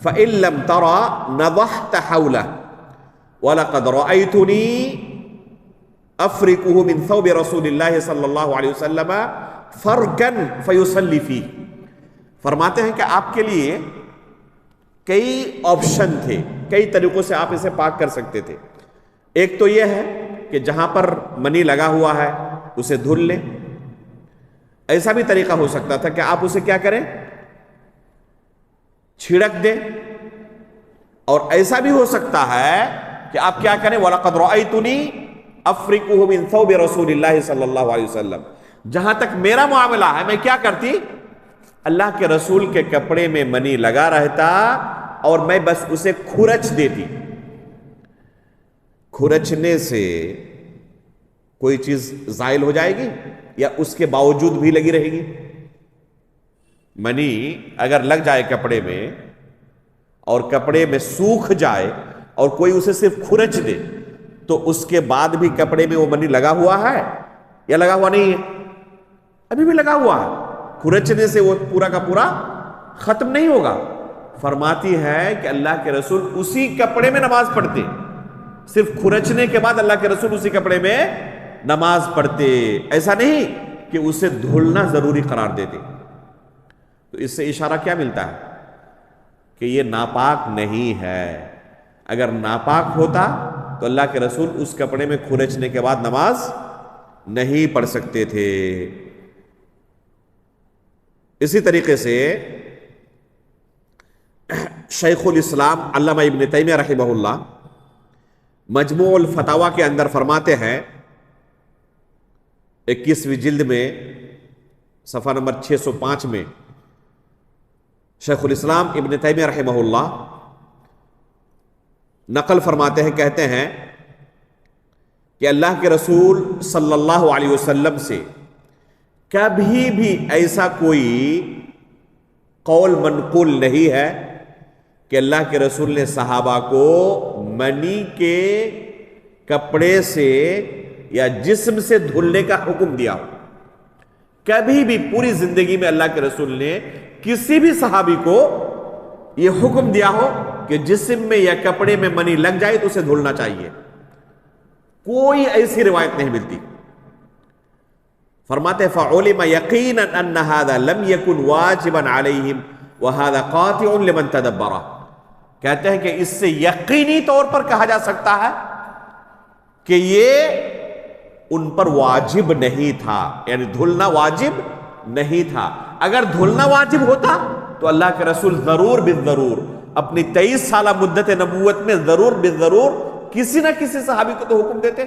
فإن لم ترى نضحت حولہ وَلَقَدْ رَأَيْتُنِي أَفْرِكُهُ مِنْ ثَوْبِ رَسُولِ اللَّهِ صلی اللہ علیہ وسلم فَرْكًا فَيُصَلِّ فِيهِ۔ فرماتے ہیں کہ آپ کے لیے کئی آپشن تھے، کئی طریقوں سے آپ اسے پاک کر سکتے تھے۔ ایک تو یہ ہے کہ جہاں پر منی لگا ہوا ہے اسے دھل لیں۔ ایسا بھی طریقہ ہو سکتا تھا کہ آپ اسے کیا کریں، چھڑک دیں، اور ایسا بھی ہو سکتا ہے کہ آپ کیا کریں، وَلَقَدْ رَأَيْتُنِي أَفْرِكُهُ مِنْ ثَوْبِ رَسُولِ اللَّهِ صلی اللہ علیہ وسلم۔ جہاں تک میرا معاملہ ہے میں کیا کرتی، اللہ کے رسول کے کپڑے میں منی لگا رہتا اور میں بس اسے کھرچ دیتی۔ کھرچنے سے کوئی چیز زائل ہو جائے گی یا اس کے باوجود بھی لگی رہے گی؟ منی اگر لگ جائے کپڑے میں اور کپڑے میں سوکھ جائے اور کوئی اسے صرف کھرچ دے تو اس کے بعد بھی کپڑے میں وہ منی لگا ہوا ہے یا لگا ہوا نہیں ہے؟ ابھی بھی لگا ہوا ہے، کھرچنے سے وہ پورا کا پورا ختم نہیں ہوگا۔ فرماتی ہے کہ اللہ کے رسول اسی کپڑے میں نماز پڑھتے، صرف کھرچنے کے بعد اللہ کے رسول اسی کپڑے میں نماز پڑھتے، ایسا نہیں کہ اسے دھلنا ضروری قرار دیتے۔ تو اس سے اشارہ کیا ملتا ہے کہ یہ ناپاک نہیں ہے۔ اگر ناپاک ہوتا تو اللہ کے رسول اس کپڑے میں کھرچنے کے بعد نماز نہیں پڑھ سکتے تھے۔ اسی طریقے سے شیخ الاسلام علامہ ابن تیمیہ رحمہ اللہ مجموع الفتاوی کے اندر فرماتے ہیں 21ویں جلد میں صفحہ نمبر 605 میں شیخ الاسلام ابن تیمیہ رحمہ اللہ نقل فرماتے ہیں، کہتے ہیں کہ اللہ کے رسول صلی اللہ علیہ وسلم سے کبھی بھی ایسا کوئی قول منقول نہیں ہے کہ اللہ کے رسول نے صحابہ کو منی کے کپڑے سے یا جسم سے دھلنے کا حکم دیا ہو۔ کبھی بھی پوری زندگی میں اللہ کے رسول نے کسی بھی صحابی کو یہ حکم دیا ہو کہ جسم میں یا کپڑے میں منی لگ جائے تو اسے دھلنا چاہیے، کوئی ایسی روایت نہیں ملتی۔ فرماتے فَعُلِمَ يَقِينًا أَنَّ هَذَا لَمْ يَكُنْ وَاجِبًا عَلَيْهِمْ وَهَذَا قَاطِعٌ لِمَنْ تَدَبَّرَ۔ کہتے ہیں کہ اس سے یقینی طور پر کہا جا سکتا ہے کہ یہ ان پر واجب نہیں تھا، یعنی دھلنا واجب نہیں تھا۔ اگر دھلنا واجب ہوتا تو اللہ کے رسول ضرور بالضرور اپنی 23 سالہ مدت نبوت میں ضرور بالضرور کسی نہ کسی صحابی کو تو حکم دیتے،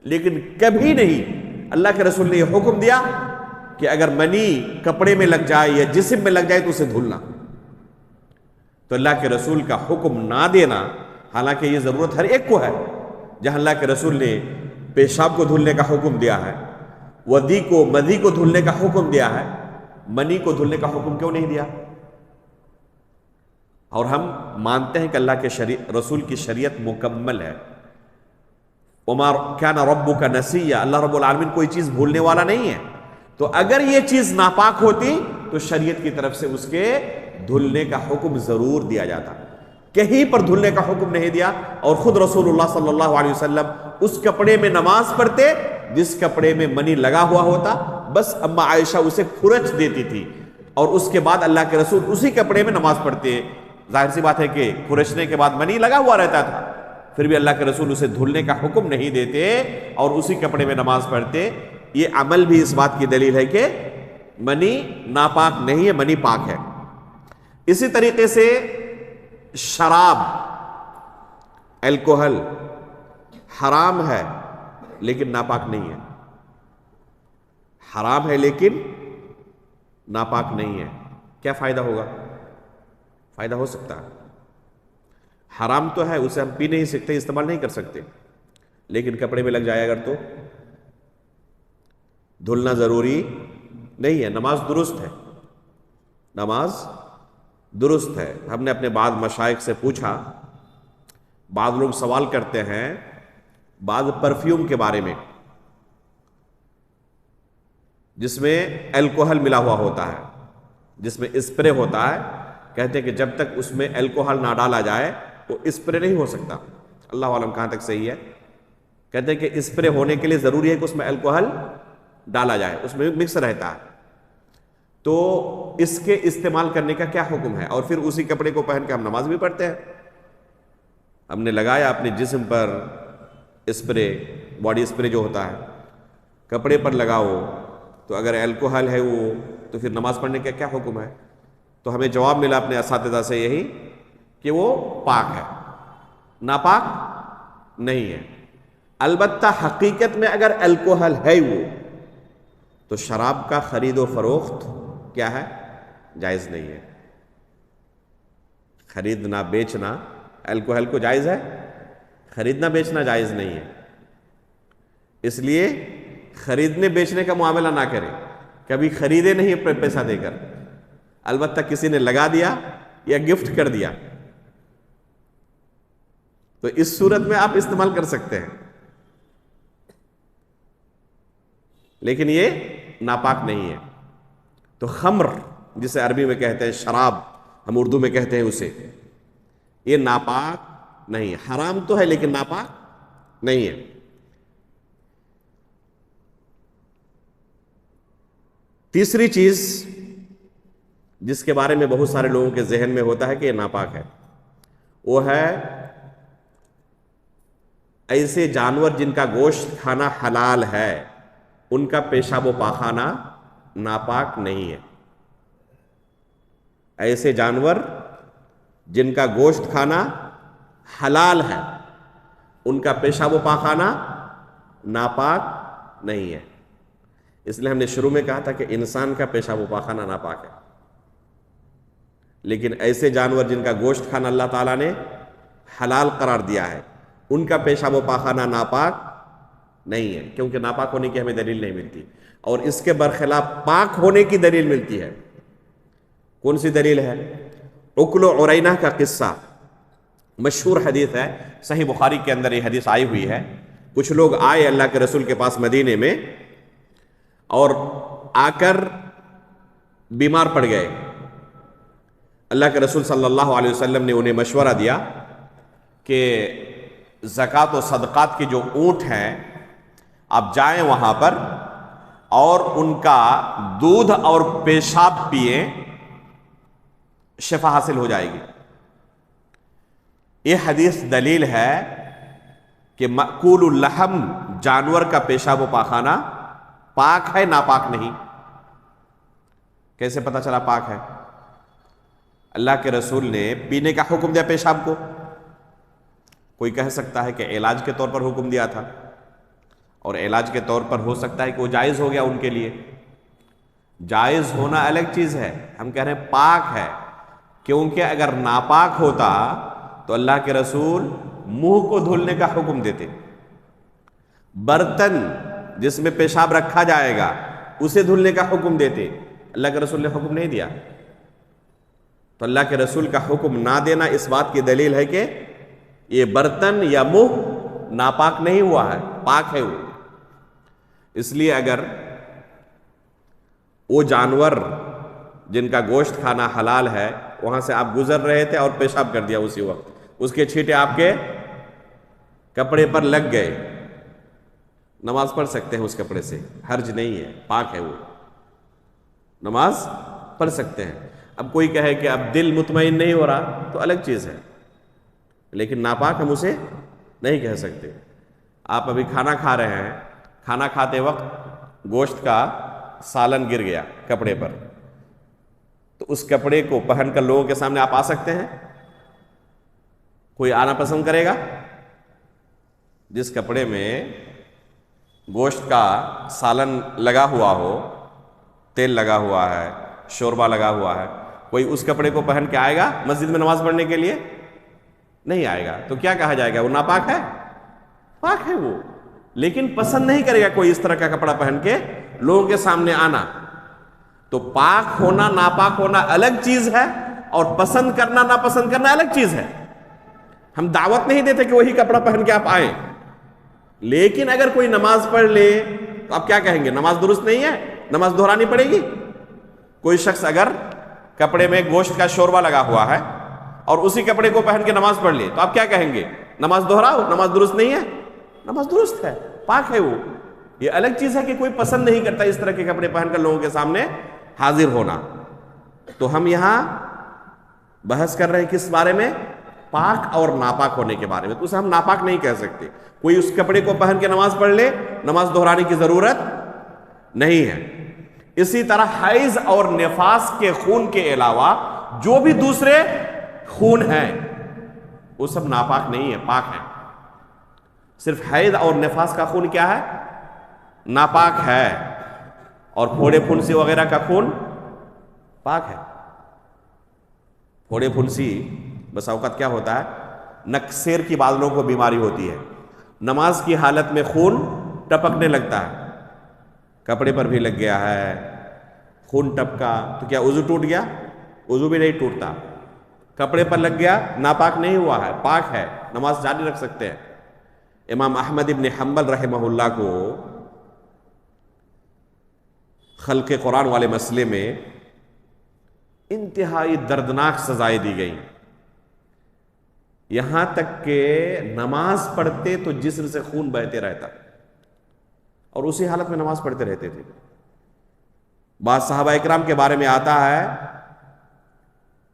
لیکن کبھی نہیں اللہ کے رسول نے یہ حکم دیا کہ اگر منی کپڑے میں لگ جائے یا جسم میں لگ جائے تو اسے دھلنا۔ تو اللہ کے رسول کا حکم نہ دینا، حالانکہ یہ ضرورت ہر ایک کو ہے، جہاں اللہ کے رسول نے پیشاب کو دھلنے کا حکم دیا ہے، مدی کو دھلنے کا حکم دیا ہے، منی کو دھلنے کا حکم کیوں نہیں دیا؟ اور ہم مانتے ہیں کہ اللہ کے رسول کی شریعت مکمل ہے۔ وَمَا كَانَ رَبُّكَ نَسِيًّا، اللہ رب العالمین کوئی چیز بھولنے والا نہیں ہے۔ تو اگر یہ چیز ناپاک ہوتی تو شریعت کی طرف سے اس کے دھلنے کا حکم ضرور دیا جاتا، کہیں پر دھلنے کا حکم نہیں دیا۔ اور خود رسول اللہ صلی اللہ علیہ وسلم اس کپڑے میں نماز پڑھتے جس کپڑے میں منی لگا ہوا ہوتا، بس اما عائشہ اسے کھرچ دیتی تھی اور اس کے بعد اللہ کے رسول اسی کپڑے میں نماز پڑھتے۔ ظاہر سی بات ہے کہ کھرچنے کے بعد منی لگا ہوا رہتا تھا، پھر بھی اللہ کے رسول اسے دھلنے کا حکم نہیں دیتے اور اسی کپڑے میں نماز پڑھتے۔ یہ عمل بھی اس بات کی دلیل ہے کہ منی ناپاک نہیں ہے، منی پاک ہے۔ اسی طریقے سے شراب، الکوہل حرام ہے لیکن ناپاک نہیں ہے، حرام ہے لیکن ناپاک نہیں ہے۔ کیا فائدہ ہوگا؟ فائدہ ہو سکتا ہے، حرام تو ہے، اسے ہم پی نہیں سکتے، استعمال نہیں کر سکتے، لیکن کپڑے میں لگ جائے اگر تو دھلنا ضروری نہیں ہے۔ نماز درست ہے، نماز درست ہے۔ ہم نے اپنے بعض مشائخ سے پوچھا، بعض لوگ سوال کرتے ہیں بعض پرفیوم کے بارے میں، جس میں الکوہل ملا ہوا ہوتا ہے، جس میں اسپرے ہوتا ہے، کہتے ہیں کہ جب تک اس میں الکوہل نہ ڈالا جائے وہ اسپرے نہیں ہو سکتا۔ اللہ عالم کہاں تک صحیح ہے، کہتے ہیں کہ اسپرے ہونے کے لیے ضروری ہے کہ اس میں الکوہل ڈالا جائے، اس میں مکس رہتا ہے۔ تو اس کے استعمال کرنے کا کیا حکم ہے؟ اور پھر اسی کپڑے کو پہن کے ہم نماز بھی پڑھتے ہیں۔ ہم نے لگایا اپنے جسم پر اسپرے، باڈی اسپرے جو ہوتا ہے، کپڑے پر لگاؤ، تو اگر الکوہل ہے وہ، تو پھر نماز پڑھنے کا کیا حکم ہے؟ تو ہمیں جواب ملا اپنے اساتذہ سے یہی کہ وہ پاک ہے، ناپاک نہیں ہے۔ البتہ حقیقت میں اگر الکوہل ہے وہ، تو شراب کا خرید و فروخت کیا ہے؟ جائز نہیں ہے۔ خریدنا بیچنا الکوہل کو جائز ہے، خریدنا بیچنا جائز نہیں ہے۔ اس لیے خریدنے بیچنے کا معاملہ نہ کریں، کبھی خریدے نہیں پیسہ دے کر، البتہ کسی نے لگا دیا یا گفٹ کر دیا تو اس صورت میں آپ استعمال کر سکتے ہیں، لیکن یہ ناپاک نہیں ہے۔ تو خمر جسے عربی میں کہتے ہیں شراب، ہم اردو میں کہتے ہیں اسے، یہ ناپاک نہیں ہے، حرام تو ہے لیکن ناپاک نہیں ہے۔ تیسری چیز جس کے بارے میں بہت سارے لوگوں کے ذہن میں ہوتا ہے کہ یہ ناپاک ہے، وہ ہے ایسے جانور جن کا گوشت کھانا حلال ہے، ان کا پیشاب و پاخانہ ناپاک نہیں ہے۔ ایسے جانور جن کا گوشت کھانا حلال ہے، ان کا پیشاب و پاخانہ ناپاک نہیں ہے۔ اس لیے ہم نے شروع میں کہا تھا کہ انسان کا پیشاب و پاخانہ ناپاک ہے، لیکن ایسے جانور جن کا گوشت کھانا اللہ تعالیٰ نے حلال قرار دیا ہے، ان کا پیشاب و پاخانہ ناپاک نہیں ہے، کیونکہ ناپاک ہونے کی ہمیں دلیل نہیں ملتی، اور اس کے برخلاف پاک ہونے کی دلیل ملتی ہے۔ کون سی دلیل ہے؟ عقل و عرینہ کا قصہ مشہور حدیث ہے، صحیح بخاری کے اندر یہ حدیث آئی ہوئی ہے۔ کچھ لوگ آئے اللہ کے رسول کے پاس مدینے میں، اور آ کر بیمار پڑ گئے۔ اللہ کے رسول صلی اللہ علیہ وسلم نے انہیں مشورہ دیا کہ زکوٰۃ و صدقات کے جو اونٹ ہیں، آپ جائیں وہاں پر اور ان کا دودھ اور پیشاب پئیں، شفا حاصل ہو جائے گی۔ یہ حدیث دلیل ہے کہ مأکول اللحم جانور کا پیشاب و پاخانہ پاک ہے، ناپاک نہیں۔ کیسے پتہ چلا پاک ہے؟ اللہ کے رسول نے پینے کا حکم دیا پیشاب کو۔ کوئی کہہ سکتا ہے کہ علاج کے طور پر حکم دیا تھا، اور علاج کے طور پر ہو سکتا ہے کہ وہ جائز ہو گیا ان کے لیے۔ جائز ہونا الگ چیز ہے، ہم کہہ رہے ہیں پاک ہے، کیونکہ اگر ناپاک ہوتا تو اللہ کے رسول منہ کو دھلنے کا حکم دیتے، برتن جس میں پیشاب رکھا جائے گا اسے دھلنے کا حکم دیتے، اللہ کے رسول نے حکم نہیں دیا۔ تو اللہ کے رسول کا حکم نہ دینا اس بات کی دلیل ہے کہ یہ برتن یا منہ ناپاک نہیں ہوا ہے، پاک ہے وہ۔ اس لیے اگر وہ جانور جن کا گوشت کھانا حلال ہے، وہاں سے آپ گزر رہے تھے اور پیشاب کر دیا اسی وقت، اس کے چھینٹے آپ کے کپڑے پر لگ گئے، نماز پڑھ سکتے ہیں اس کپڑے سے، حرج نہیں ہے، پاک ہے وہ، نماز پڑھ سکتے ہیں۔ اب کوئی کہے کہ اب دل مطمئن نہیں ہو رہا تو الگ چیز ہے، لیکن ناپاک ہم اسے نہیں کہہ سکتے۔ آپ ابھی کھانا کھا رہے ہیں، کھانا کھاتے وقت گوشت کا سالن گر گیا کپڑے پر، تو اس کپڑے کو پہن کر لوگوں کے سامنے آپ آ سکتے ہیں؟ کوئی آنا پسند کرے گا؟ جس کپڑے میں گوشت کا سالن لگا ہوا ہو، تیل لگا ہوا ہے، شوربہ لگا ہوا ہے، کوئی اس کپڑے کو پہن کے آئے گا مسجد میں نماز پڑھنے کے لیے؟ نہیں آئے گا۔ تو کیا کہا جائے گا؟ وہ ناپاک ہے؟ پاک ہے وہ، لیکن پسند نہیں کرے گا کوئی اس طرح کا کپڑا پہن کے لوگوں کے سامنے آنا۔ تو پاک ہونا ناپاک ہونا الگ چیز ہے، اور پسند کرنا ناپسند کرنا الگ چیز ہے۔ ہم دعوت نہیں دیتے کہ وہی کپڑا پہن کے آپ آئیں، لیکن اگر کوئی نماز پڑھ لے تو آپ کیا کہیں گے؟ نماز درست نہیں ہے؟ نماز دہرانی پڑے گی؟ کوئی شخص اگر کپڑے میں گوشت کا شوربہ لگا ہوا ہے اور اسی کپڑے کو پہن کے نماز پڑھ لی تو آپ کیا کہیں گے؟ نماز دہراؤ، نماز درست نہیں ہے؟ نماز درست ہے، پاک ہے وہ۔ یہ الگ چیز ہے کہ کوئی پسند نہیں کرتا اس طرح کے کپڑے پہن کر لوگوں کے سامنے حاضر ہونا۔ تو ہم یہاں بحث کر رہے ہیں کس بارے میں؟ پاک اور ناپاک ہونے کے بارے میں۔ تو اسے ہم ناپاک نہیں کہہ سکتے۔ کوئی اس کپڑے کو پہن کے نماز پڑھ لے، نماز دہرانے کی ضرورت نہیں ہے۔ اسی طرح حیض اور نفاس کے خون کے علاوہ جو بھی دوسرے خون ہیں وہ سب ناپاک نہیں ہے، پاک ہے۔ صرف حیض اور نفاس کا خون کیا ہے؟ ناپاک ہے، اور پھوڑے پھنسی وغیرہ کا خون پاک ہے۔ پھوڑے پھنسی بس اوقات کیا ہوتا ہے، نکسیر کی بعض لوگوں کو بیماری ہوتی ہے، نماز کی حالت میں خون ٹپکنے لگتا ہے، کپڑے پر بھی لگ گیا ہے، خون ٹپکا تو کیا وضو ٹوٹ گیا؟ وضو بھی نہیں ٹوٹتا۔ کپڑے پر لگ گیا، ناپاک نہیں ہوا ہے، پاک ہے، نماز جاری رکھ سکتے ہیں۔ امام احمد ابن حنبل رحمہ اللہ کو خلق قرآن والے مسئلے میں انتہائی دردناک سزائیں دی گئیں، یہاں تک کہ نماز پڑھتے تو جسم سے خون بہتے رہتا اور اسی حالت میں نماز پڑھتے رہتے تھے۔ بعض صحابہ اکرام کے بارے میں آتا ہے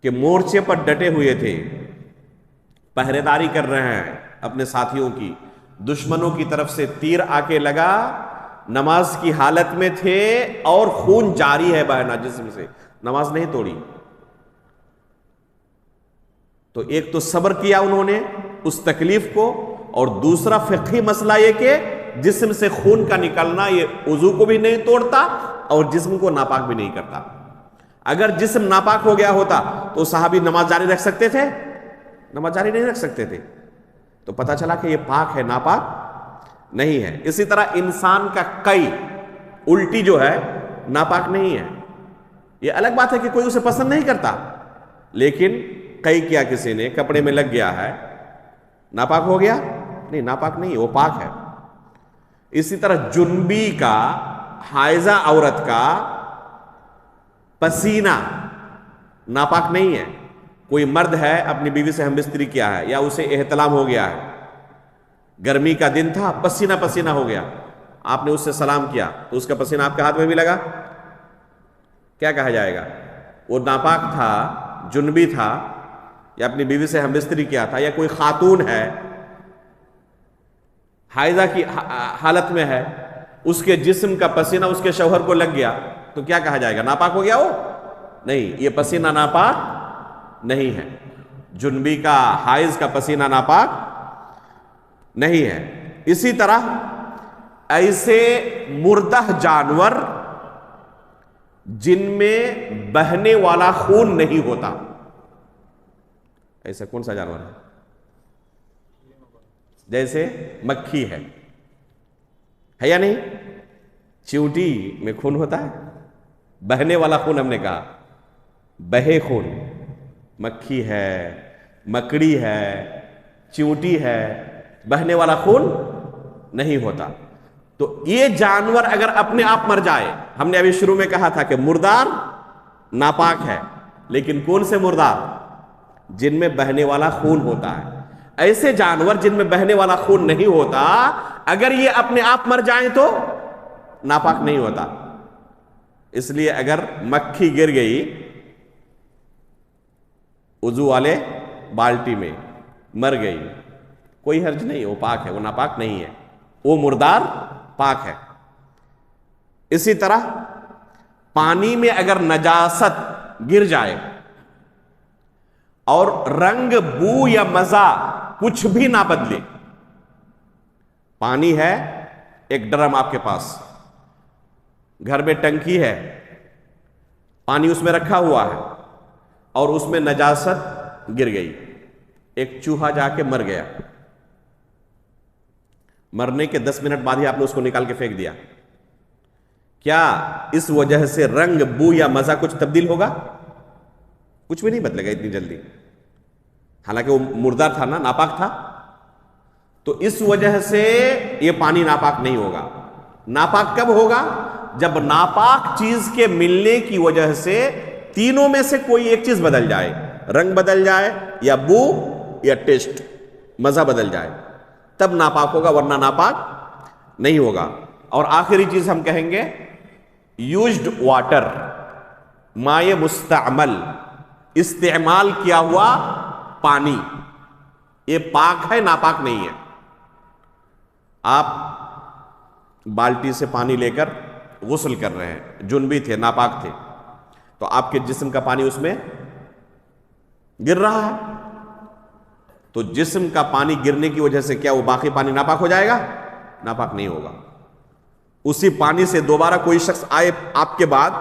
کہ مورچے پر ڈٹے ہوئے تھے، پہرے داری کر رہے ہیں اپنے ساتھیوں کی، دشمنوں کی طرف سے تیر آ کے لگا، نماز کی حالت میں تھے اور خون جاری ہے بہنا جسم سے، نماز نہیں توڑی۔ تو ایک تو صبر کیا انہوں نے اس تکلیف کو، اور دوسرا فقہی مسئلہ یہ کہ جسم سے خون کا نکلنا یہ وضو کو بھی نہیں توڑتا اور جسم کو ناپاک بھی نہیں کرتا۔ اگر جسم ناپاک ہو گیا ہوتا تو صحابی نماز جاری رکھ سکتے تھے؟ نماز جاری نہیں رکھ سکتے تھے۔ تو پتہ چلا کہ یہ پاک ہے، ناپاک نہیں ہے۔ اسی طرح انسان کا قئی، الٹی جو ہے ناپاک نہیں ہے۔ یہ الگ بات ہے کہ کوئی اسے پسند نہیں کرتا، لیکن قئی کیا کسی نے، کپڑے میں لگ گیا ہے، ناپاک ہو گیا؟ نہیں، ناپاک نہیں، وہ پاک ہے۔ اسی طرح جنبی کا، حائضہ عورت کا پسینہ ناپاک نہیں ہے۔ کوئی مرد ہے اپنی بیوی سے ہم بستری کیا ہے یا اسے احتلام ہو گیا ہے، گرمی کا دن تھا، پسینہ پسینہ ہو گیا، آپ نے اس سے سلام کیا تو اس کا پسینہ آپ کے ہاتھ میں بھی لگا، کیا کہا جائے گا؟ وہ ناپاک تھا، جنبی تھا، یا اپنی بیوی سے ہم بستری کیا تھا، یا کوئی خاتون ہے حائضہ کی حالت میں ہے، اس کے جسم کا پسینہ اس کے شوہر کو لگ گیا تو کیا کہا جائے گا؟ ناپاک ہو گیا وہ؟ نہیں، یہ پسینہ ناپاک نہیں ہے۔ جنبی کا، حائض کا پسینہ ناپاک نہیں ہے۔ اسی طرح ایسے مردہ جانور جن میں بہنے والا خون نہیں ہوتا، ایسا کون سا جانور ہے؟ جیسے مکھی ہے یا نہیں؟ چیونٹی میں خون ہوتا ہے، بہنے والا خون ہم نے کہا، بہے خون۔ مکھی ہے، مکڑی ہے، چیونٹی ہے، بہنے والا خون نہیں ہوتا۔ تو یہ جانور اگر اپنے آپ مر جائے، ہم نے ابھی شروع میں کہا تھا کہ مردار ناپاک ہے، لیکن کون سے مردار؟ جن میں بہنے والا خون ہوتا ہے۔ ایسے جانور جن میں بہنے والا خون نہیں ہوتا، اگر یہ اپنے آپ مر جائیں تو ناپاک نہیں ہوتا۔ اس لیے اگر مکھی گر گئی وضو والے بالٹی میں، مر گئی، کوئی حرج نہیں، وہ پاک ہے، وہ ناپاک نہیں ہے، وہ مردار پاک ہے۔ اسی طرح پانی میں اگر نجاست گر جائے اور رنگ، بو یا مزہ کچھ بھی نہ بدلے، پانی ہے، ایک ڈرم آپ کے پاس، گھر میں ٹنکی ہے، پانی اس میں رکھا ہوا ہے اور اس میں نجاست گر گئی، ایک چوہا جا کے مر گیا، مرنے کے 10 منٹ بعد ہی آپ نے اس کو نکال کے پھینک دیا، کیا اس وجہ سے رنگ، بو یا مزہ کچھ تبدیل ہوگا؟ کچھ بھی نہیں بدلے گا اتنی جلدی، حالانکہ وہ مردار تھا نا، ناپاک تھا۔ تو اس وجہ سے یہ پانی ناپاک نہیں ہوگا۔ ناپاک کب ہوگا؟ جب ناپاک چیز کے ملنے کی وجہ سے تینوں میں سے کوئی ایک چیز بدل جائے، رنگ بدل جائے یا بو یا ٹیسٹ، مزہ بدل جائے، تب ناپاک ہوگا، ورنہ ناپاک نہیں ہوگا۔ اور آخری چیز ہم کہیں گے یوزڈ واٹر، مائع مستعمل، استعمال کیا ہوا پانی، یہ پاک ہے ناپاک نہیں ہے۔ آپ بالٹی سے پانی لے کر غسل کر رہے ہیں، جنبی تھے، ناپاک تھے، تو آپ کے جسم کا پانی اس میں گر رہا ہے، تو جسم کا پانی گرنے کی وجہ سے کیا وہ باقی پانی ناپاک ہو جائے گا؟ ناپاک نہیں ہوگا۔ اسی پانی سے دوبارہ کوئی شخص آئے آپ کے بعد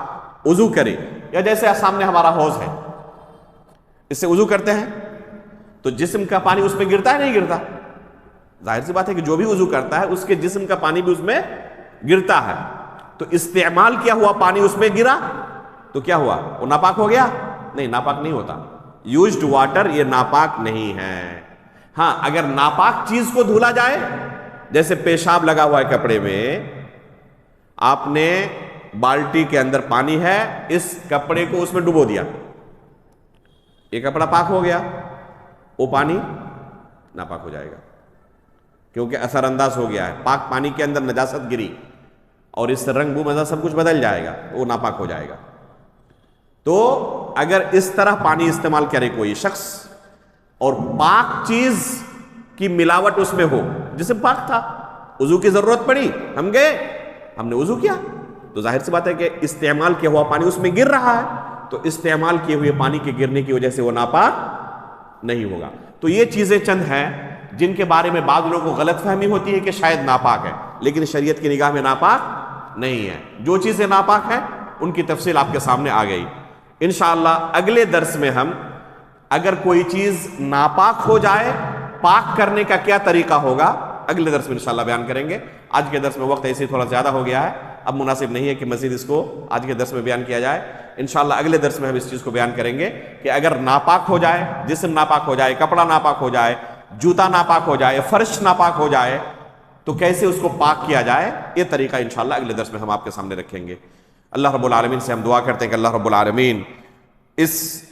وضو کرے، یا جیسے سامنے ہمارا حوض ہے، اس سے وضو کرتے ہیں تو جسم کا پانی اس میں گرتا ہے نہیں گرتا؟ ظاہر سی بات ہے کہ جو بھی وضو کرتا ہے اس کے جسم کا پانی بھی اس میں گرتا ہے، تو استعمال کیا ہوا پانی اس میں گرا تو کیا ہوا؟ وہ ناپاک ہو گیا؟ نہیں، ناپاک نہیں ہوتا۔ یوزڈ واٹر یہ ناپاک نہیں ہے۔ ہاں، اگر ناپاک چیز کو دھولا جائے، جیسے پیشاب لگا ہوا ہے کپڑے میں، آپ نے بالٹی کے اندر پانی ہے، اس کپڑے کو اس میں ڈبو دیا، یہ کپڑا پاک ہو گیا، وہ پانی ناپاک ہو جائے گا، کیونکہ اثر انداز ہو گیا ہے، پاک پانی کے اندر نجاست گری اور اس سے رنگ بو مزہ سب کچھ بدل جائے گا، وہ ناپاک ہو جائے گا۔ تو اگر اس طرح پانی استعمال کرے کوئی شخص اور پاک چیز کی ملاوٹ اس میں ہو، جسم پاک تھا، وضو کی ضرورت پڑی، ہم گئے، ہم نے وضو کیا، تو ظاہر سی بات ہے کہ استعمال کیا ہوا پانی اس میں گر رہا ہے، تو استعمال کیے ہوئے پانی کے گرنے کی وجہ سے وہ ناپاک نہیں ہوگا۔ تو یہ چیزیں چند ہیں جن کے بارے میں بعض لوگوں کو غلط فہمی ہوتی ہے کہ شاید ناپاک ہے، لیکن شریعت کی نگاہ میں ناپاک نہیں ہے۔ جو چیزیں ناپاک ہیں ان کی تفصیل آپ کے سامنے آ گئی۔ انشاءاللہ اگلے درس میں ہم اگر کوئی چیز ناپاک ہو جائے، پاک کرنے کا کیا طریقہ ہوگا، اگلے درس میں انشاءاللہ بیان کریں گے۔ آج کے درس میں وقت ایسے تھوڑا زیادہ ہو گیا ہے، اب مناسب نہیں ہے کہ مزید اس کو آج کے درس میں بیان کیا جائے۔ انشاءاللہ اگلے درس میں ہم اس چیز کو بیان کریں گے کہ اگر ناپاک ہو جائے، جسم ناپاک ہو جائے، کپڑا ناپاک ہو جائے، جوتا ناپاک ہو جائے، فرش ناپاک ہو جائے، تو کیسے اس کو پاک کیا جائے، یہ طریقہ انشاءاللہ اگلے درس میں ہم آپ کے سامنے رکھیں گے۔ اللہ رب العالمین سے ہم دعا کرتے ہیں کہ اللہ رب العالمین اس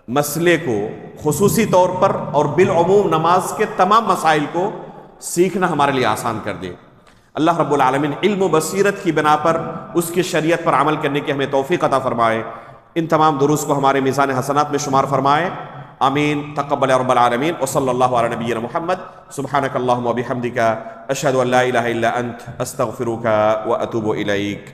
مسئلے کو خصوصی طور پر اور بالعموم نماز کے تمام مسائل کو سیکھنا ہمارے لیے آسان کر دے۔ اللہ رب العالمین علم و بصیرت کی بنا پر اس کی شریعت پر عمل کرنے کی ہمیں توفیق عطا فرمائے، ان تمام دروس کو ہمارے میزان حسنات میں شمار فرمائے، آمین۔ تقبل رب العالمین، وصلی اللہ علی نبینا محمد، سبحانک اللہم و بحمدک، اشہد ان لا الہ الا انت، استغفرک و اتوب الیک۔